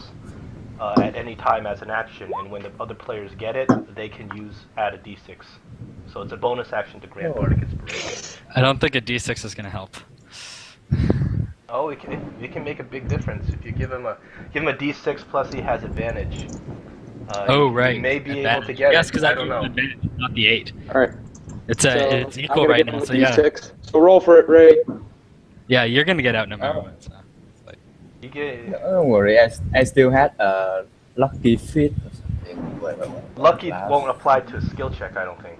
at any time as an action. And when the other players get it, they can add a d6. So it's a bonus action to grant bardic inspiration. I don't think a d6 is gonna help. Oh, it can make a big difference if you give him a d6 plus he has advantage. Oh right. He may be able Advantage. to get yes, it. because I I don't don't know. advantage, not the 8. Alright. It's So it's I'm equal gonna right give now. him So a yeah, d6. So roll for it, Ray. yeah, you're gonna get out no matter Oh. what. So. It's like, You get Don't worry, I still had a lucky fit or something. lucky won't apply to a skill check, I don't think.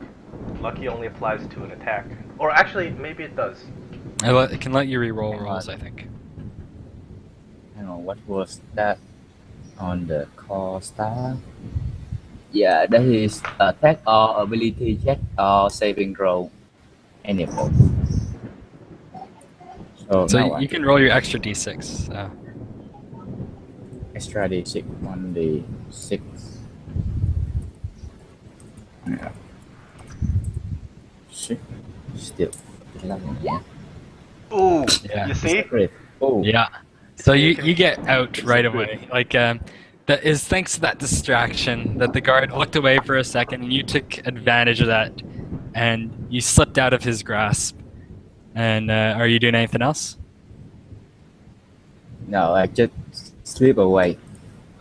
Lucky only applies to an attack. Or actually, maybe it does. it can let you re-roll rolls, I think. Hang on, what was that on the core star? Yeah, that is attack or ability check or saving throw. Any of those. So So now you can roll your extra d6. So. extra d6, 1d6. Yeah. Shit. Still. Yeah. Ooh, Yeah. you see? Great. Oh. Yeah. So you get out right away. Like that is thanks to that distraction that the guard looked away for a second and you took advantage of that and you slipped out of his grasp. And are you doing anything else? No, I just slip away.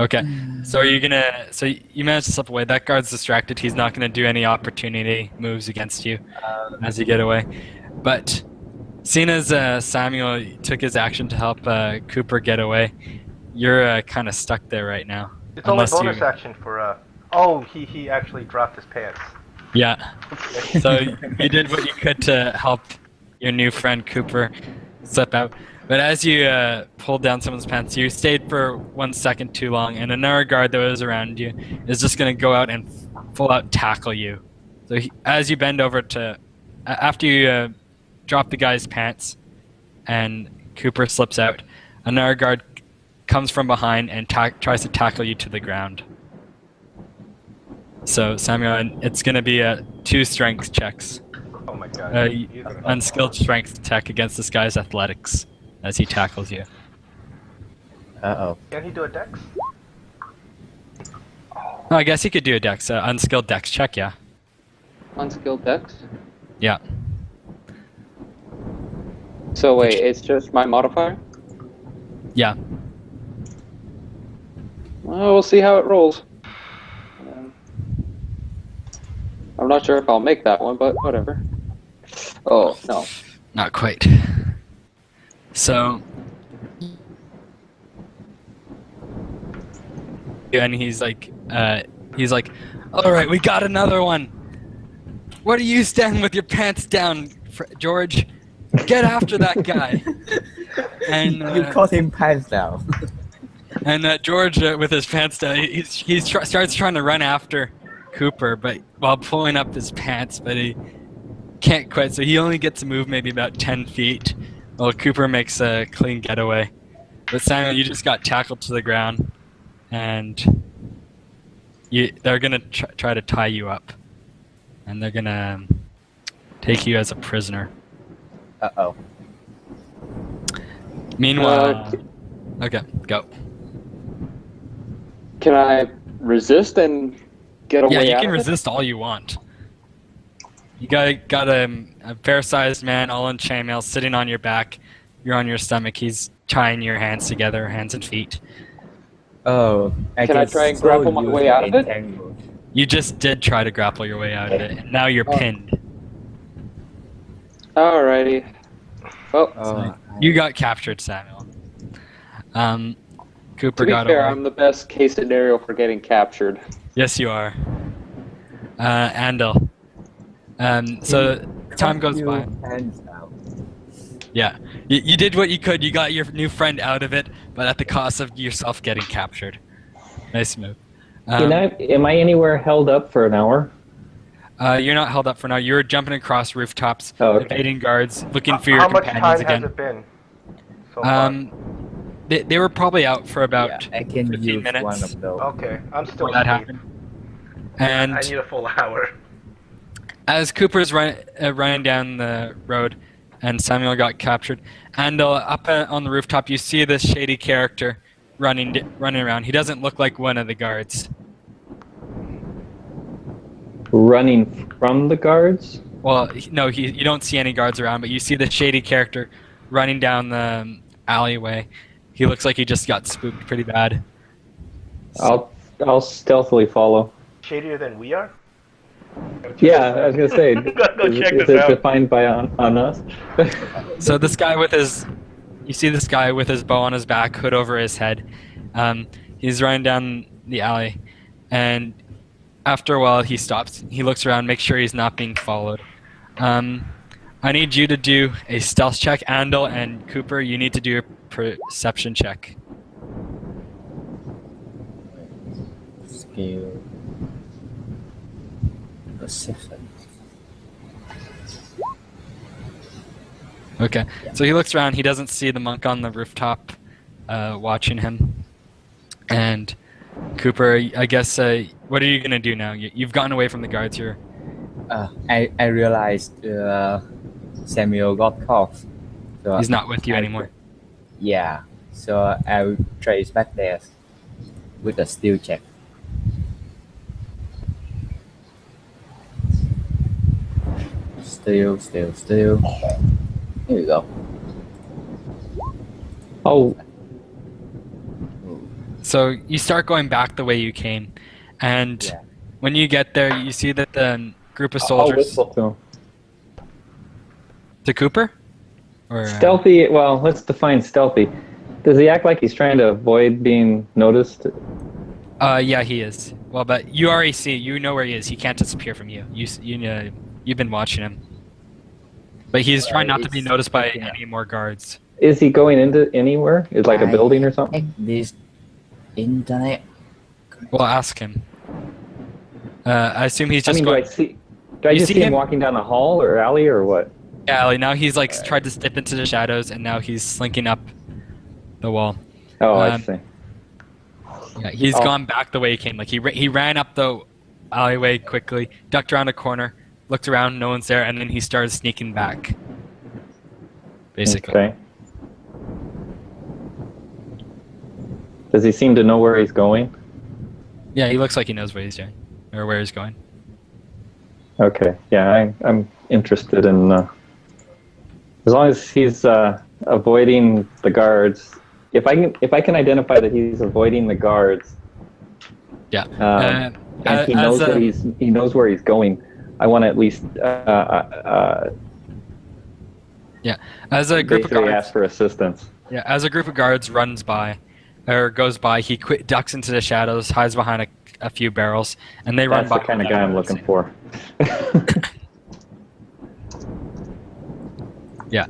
Okay. So are you gonna? So you managed to slip away. That guard's distracted. He's not gonna do any opportunity moves against you as you get away. But seeing as Samuel took his action to help Cooper get away, you're kind of stuck there right now. It's only Unless bonus you- action for, oh, he actually dropped his pants. Yeah. So you did what you could to help your new friend Cooper slip out. But as you pulled down someone's pants, you stayed for 1 second too long, and another guard that was around you is just going to go out and full out tackle you. So as you bend over after you drop the guy's pants and Cooper slips out, another guard comes from behind and tries to tackle you to the ground. So Samuel, it's going to be 2 strength checks. Oh my god. He's gonna- Unskilled strength check against this guy's athletics as he tackles you. Uh-oh. Can he do a dex? Oh, I guess he could do a dex, unskilled dex check, yeah. Unskilled dex. Yeah. So wait, it's just my modifier? Yeah. Well, we'll see how it rolls. I'm not sure if I'll make that one, but whatever. Oh, no. Not quite. So. And he's like, all right, we got another one. What are you standing with your pants down, George? Get after that guy. And You caught him pants down. And George, with his pants down, he starts trying to run after Cooper, but while pulling up his pants, but he can't quite. So he only gets to move maybe about 10 feet, while Cooper makes a clean getaway. But Samuel, you just got tackled to the ground, and they're gonna try to tie you up, and they're gonna take you as a prisoner. Uh-oh. Meanwhile, okay, go. Can I resist and get away Yeah, you out can of it? resist all you want. You got a fair-sized man, all in chainmail, sitting on your back. You're on your stomach. He's tying your hands together, hands and feet. Oh, Can I just try and so grapple my use way the out of it? entangle. You just did try to grapple your way out of it, and now you're Oh. pinned. Alrighty. Well, Oh, You got captured, Samuel. Cooper to be got fair, away. I'm the best case scenario for getting captured. Yes, you are. Andel. So time goes by. Hands out. Yeah, you did what you could. You got your new friend out of it, but at the cost of yourself getting captured. Nice move. Am I anywhere held up for an hour? You're not held up for now. You're jumping across rooftops, Oh, okay. evading guards, looking for your How much companions time again. has it been? So far? They were probably out for about Yeah, I can 15 use minutes one of those. Okay, I'm still before that asleep. happened. And I need a full hour. as Cooper's running down the road, and Samuel got captured, and up on the rooftop, you see this shady character running around. He doesn't look like one of the guards. Running from the guards? Well, no, you don't see any guards around, but you see the shady character running down the alleyway. He looks like he just got spooked pretty bad. I'll stealthily follow. Shadier than we are? Yeah, I was gonna say. Go is check is this it out. defined by on us? So this guy you see this guy with his bow on his back, hood over his head. He's running down the alley, and after a while he stops. He looks around, makes sure he's not being followed. I need you to do a stealth check, Andel and Cooper. You need to do a perception check. Skill. Perception. Okay. So he looks around. He doesn't see the monk on the rooftop watching him. And Cooper, I guess, what are you going to do now? You've gotten away from the guards here. I realized Samuel got caught. So He's not with you anymore. Yeah, so I'll trace back there with a steal check. Steal. Here we go. Oh, So you start going back the way you came. And Yeah. when you get there, you see that the group of I'll soldiers... whistle to him. To Cooper? Or, Stealthy. Well, let's define stealthy. Does he act like he's trying to avoid being noticed? yeah, he is. Well, but you already see, you know where he is. He can't disappear from you. You've been watching him. But he's trying not to be it's noticed by picking up. any more guards. Is he going into anywhere? Is like a I building or something? Check this internet. Well, ask him. I assume he's I just mean, going... do I You just see see him him- walking down a hall or alley or what? Yeah, like now he's like tried to step into the shadows, and now he's slinking up the wall. Oh, I Um, see. Yeah, he's Oh. gone back the way he came. Like he ran up the alleyway quickly, ducked around a corner, looked around, no one's there, and then he started sneaking back. Basically. Okay. Does he seem to know where he's going? Yeah, he looks like he knows what he's doing or where he's going. Okay. Yeah, I'm interested in. As long as he's avoiding the guards, if I can identify that he's avoiding the guards, Yeah. and he knows that he knows where he's going, I want to at least As a group of basically guards, ask for assistance. yeah, as a group of guards runs by or goes by, he ducks into the shadows, hides behind a few barrels, and they run That's by. the kind of guy I'm looking for. Yeah.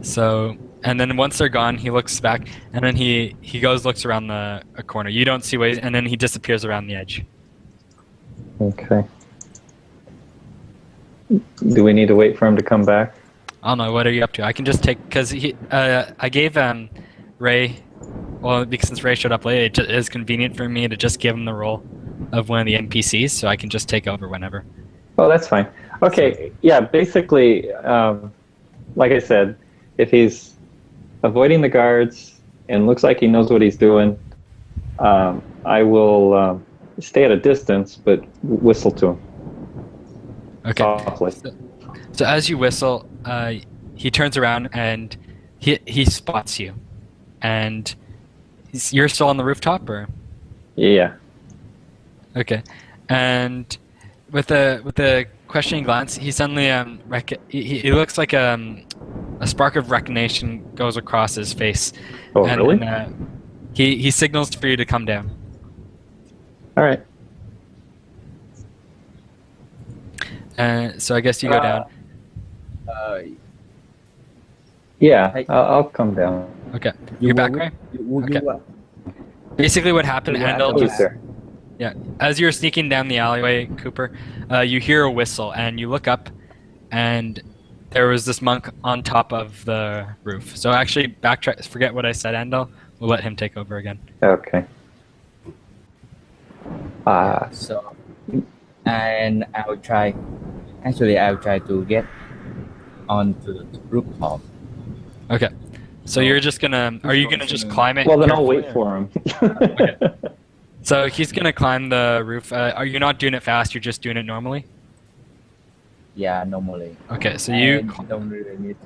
So, and then once they're gone, he looks back, and then he looks around a corner. You don't see and then he disappears around the edge. Okay. Do we need to wait for him to come back? I don't know. What are you up to? I can just take because I gave Ray. Well, because since Ray showed up late, it is convenient for me to just give him the role of one of the NPCs, so I can just take over whenever. Oh, that's fine. Okay. Yeah. Basically, like I said, if he's avoiding the guards and looks like he knows what he's doing, I will stay at a distance, but whistle to him. Okay. Softly. So as you whistle, he turns around and he spots you, and you're still on the rooftop, or? Yeah. Okay, and with a questioning glance, he suddenly he looks like a spark of recognition goes across his face. Oh, and, really? And, he signals for you to come down. All right. So I guess you go down. Yeah, Hey. I'll come down. Okay, you're back, right? Okay. Basically, what happened, Andel, Please, just sir. yeah, as you're sneaking down the alleyway, Cooper, you hear a whistle, and you look up, and there was this monk on top of the roof. So actually, backtrack. Forget what I said, Andel. We'll let him take over again. Okay. So, and I'll try. Actually, I'll try to get onto the rooftop. Okay. So you're just gonna. Are you gonna just climb it? Well, then I'll carefully, wait for him. So he's gonna climb the roof. Are you not doing it fast? You're just doing it normally. Yeah, normally. Okay. So And don't really need.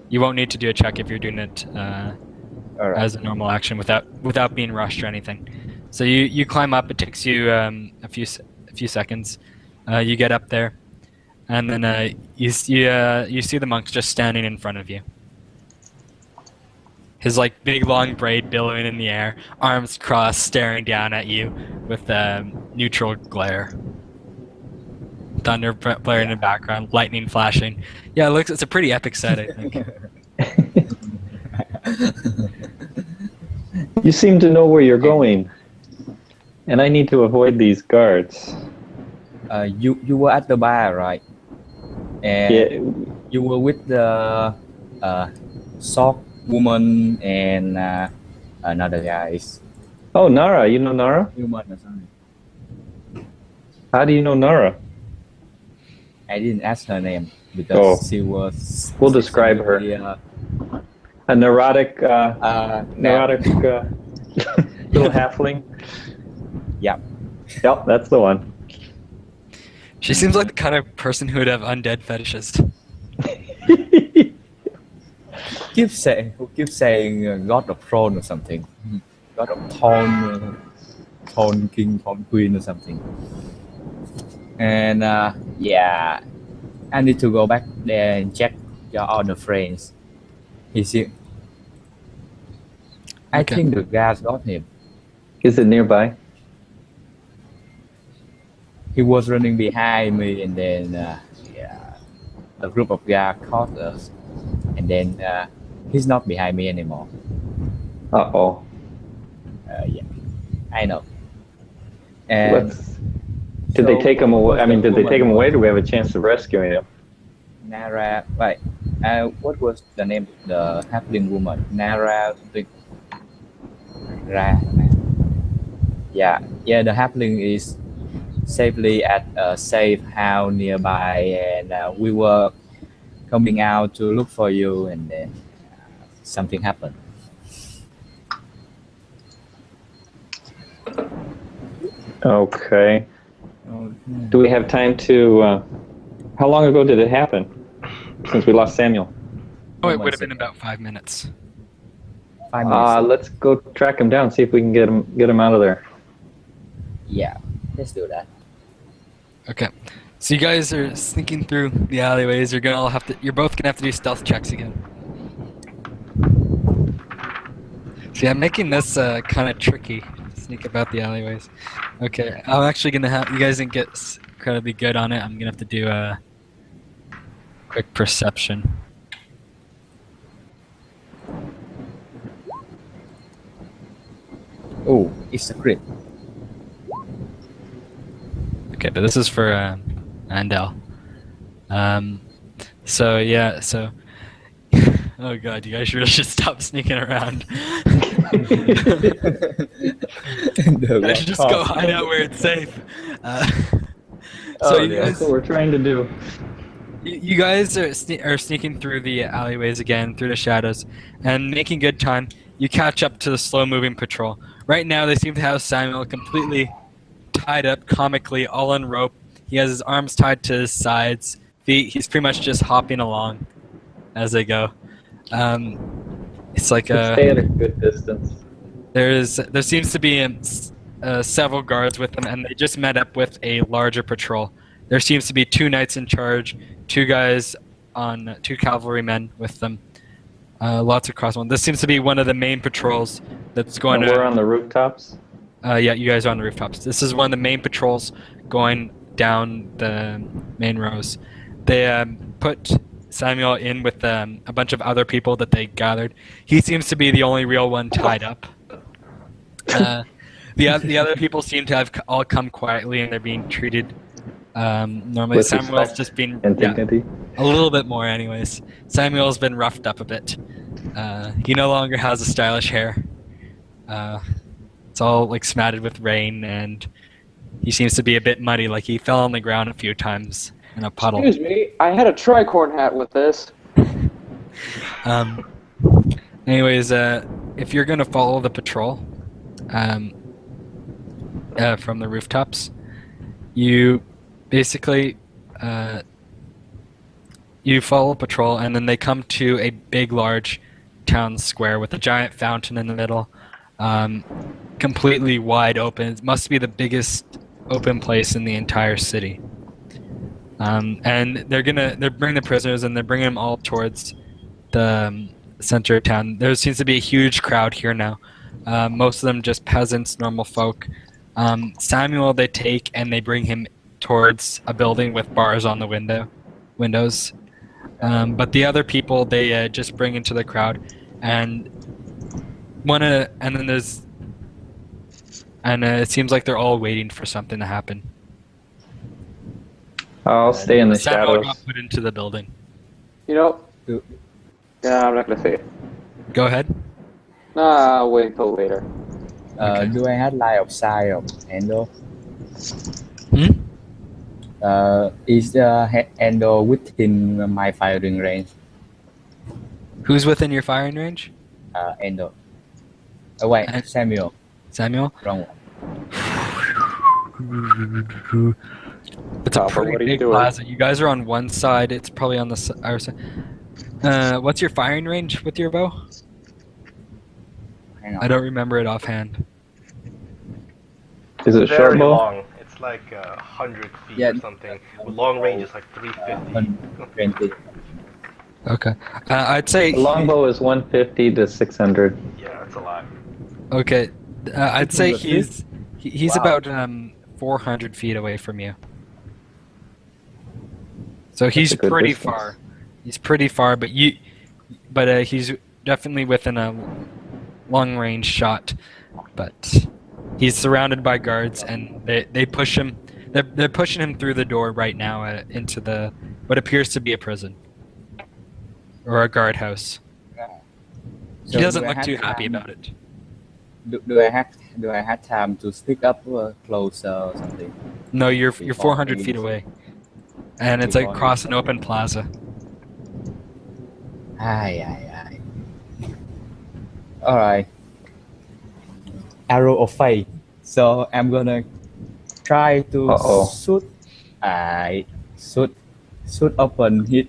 you won't need to do a check if you're doing it All right. as a normal action without being rushed or anything. So you climb up. It takes you a few seconds. You get up there, and then you see the monk just standing in front of you. His like big long braid billowing in the air, arms crossed, staring down at you with neutral glare. Thunder blaring in the background, lightning flashing. Yeah, it's a pretty epic set, I think. You seem to know where you're going, and I need to avoid these guards. You were at the bar, right? And Yeah, you were with the sock woman and another guys. oh, Nara. You know Nara? Human or something. How do you know Nara? I didn't ask her name because Oh. she was. We'll describe her. A neurotic, little halfling. Yeah. Yep, that's the one. She seems like the kind of person who would have undead fetishes. Keep saying God of Throne or something. God of Throne, Throne King, Throne Queen or something. And yeah, I need to go back there and check your other friends. Is it? I Okay. think the guards got him. Is it nearby? He was running behind me, and then yeah, a group of guards caught us, and then he's not behind me anymore. Uh-oh. Yeah, I know. And Did they take him away? I mean, did they take him away? Do we have a chance of rescuing him? Nara, right? What was the name? The halfling woman, Nara something. Yeah, the halfling is safely at a safe house nearby, and we were coming out to look for you, and then something happened. Okay. Do we have time to? How long ago did it happen? Since we lost Samuel. Oh, it would have been about 5 minutes. 5 minutes. Let's go track him down. See if we can get him out of there. Yeah, let's do that. Okay. So you guys are sneaking through the alleyways. You're both gonna have to do stealth checks again. See, I'm making this kind of tricky. Sneak about the alleyways. Okay, I'm actually gonna have you guys didn't get incredibly good on it. I'm gonna have to do a quick perception. Oh, it's a crit. Okay, but this is for Andel. So yeah, so oh god, you guys really should stop sneaking around. I should just go hide out where it's safe. So you That's guys, what we're trying to do. You guys are sneaking through the alleyways again, through the shadows, and making good time. You catch up to the slow-moving patrol. Right now, they seem to have Samuel completely tied up, comically, all on rope. He has his arms tied to his sides, feet. He's pretty much just hopping along as they go. It's like Stay at a good distance. there seems to be several guards with them, and they just met up with a larger patrol. There seems to be 2 knights in charge, 2 guys on 2 cavalrymen with them, lots of crossbow. This seems to be one of the main patrols that's going And to. we're on the rooftops. Yeah, you guys are on the rooftops. This is one of the main patrols going down the main rows. They put Samuel in with a bunch of other people that they gathered. He seems to be the only real one tied up. The other people seem to have all come quietly, and they're being treated normally. With Samuel's respect just been and dignity. a little bit more, anyways. Samuel's been roughed up a bit. He no longer has a stylish hair. It's all like smattered with rain, and he seems to be a bit muddy. Like he fell on the ground a few times in a puddle. Excuse me, I had a tricorn hat with this. Anyways, if you're gonna follow the patrol, from the rooftops, you basically you follow patrol, and then they come to a big, large town square with a giant fountain in the middle, completely wide open. It must be the biggest open place in the entire city. And they're bringing the prisoners, and they're bringing them all towards the center of town. There seems to be a huge crowd here now. Most of them just peasants, normal folk. Samuel they take and they bring him towards a building with bars on the windows. But the other people they just bring into the crowd, and it seems like they're all waiting for something to happen. I'll stay in the Samuel shadows. got put into the building. You know, yeah, I'm not gonna say it. Go ahead. Nah, I'll wait until later. Okay. Do I have line of sight of Endo? Hmm? Is Endo within my firing range? Who's within your firing range? Endo. Oh wait, And- Samuel. Samuel? Wrong one. It's a Papa, pretty what are you big doing? plaza. You guys are on one side. It's probably on the other side. What's your firing range with your bow? Hang I on. don't remember it offhand. Is it short Very bow? long. It's like 100 feet Yeah. or something. With long range is like 350. 120. Okay. I'd say. The longbow is 150 to 600. Yeah, that's a lot. Okay. I'd say 650? he's Wow. about 400 feet away from you. So he's a good pretty distance. far. He's pretty far, but he's definitely within a long range shot. But he's surrounded by guards, and they push him. They're pushing him through the door right now into what appears to be a prison or a guardhouse. So He doesn't do I look have too happy time- about it. Do I have time to stick up closer or something? No, you're Before 400 he- feet away, and it's like Before he- across an open plaza. Aye. Alright. Arrow of fate. So I'm gonna try to Uh-oh. shoot open hit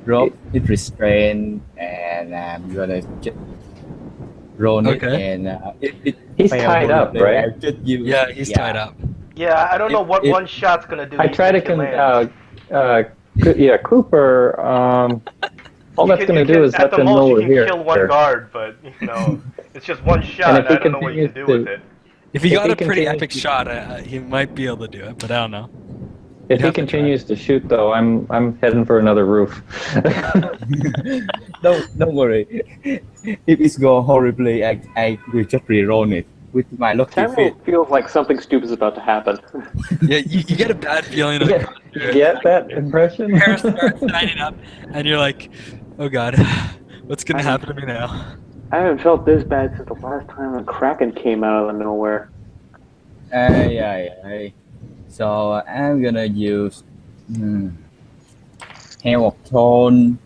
rope, hit restraint, and I'm gonna just roll it, Okay. and it He's failed tied up, horribly. right? I just use- Yeah, he's tied up. Yeah, I don't know what If- one shot's gonna do. I try to Cooper. All that's going to do is at let the them know most we're you can here. kill one guard, but it's just one And shot. if he I don't know what you can do continues with it. If he If got he a pretty continues epic to- shot, he might be able to do it, but I don't know. If You'd he have to continues to shoot, though, I'm heading for another roof. Don't worry. If it goes horribly, I will just re-roll it with my lucky Samuel feet. feels like something stupid is about to happen. Yeah, you get a bad feeling. you get that impression? Hair starts standing up, and you're like, "Oh God, what's gonna happen to me now?" I haven't felt this bad since the last time a Kraken came out of nowhere. Aye. So I'm gonna use have a tone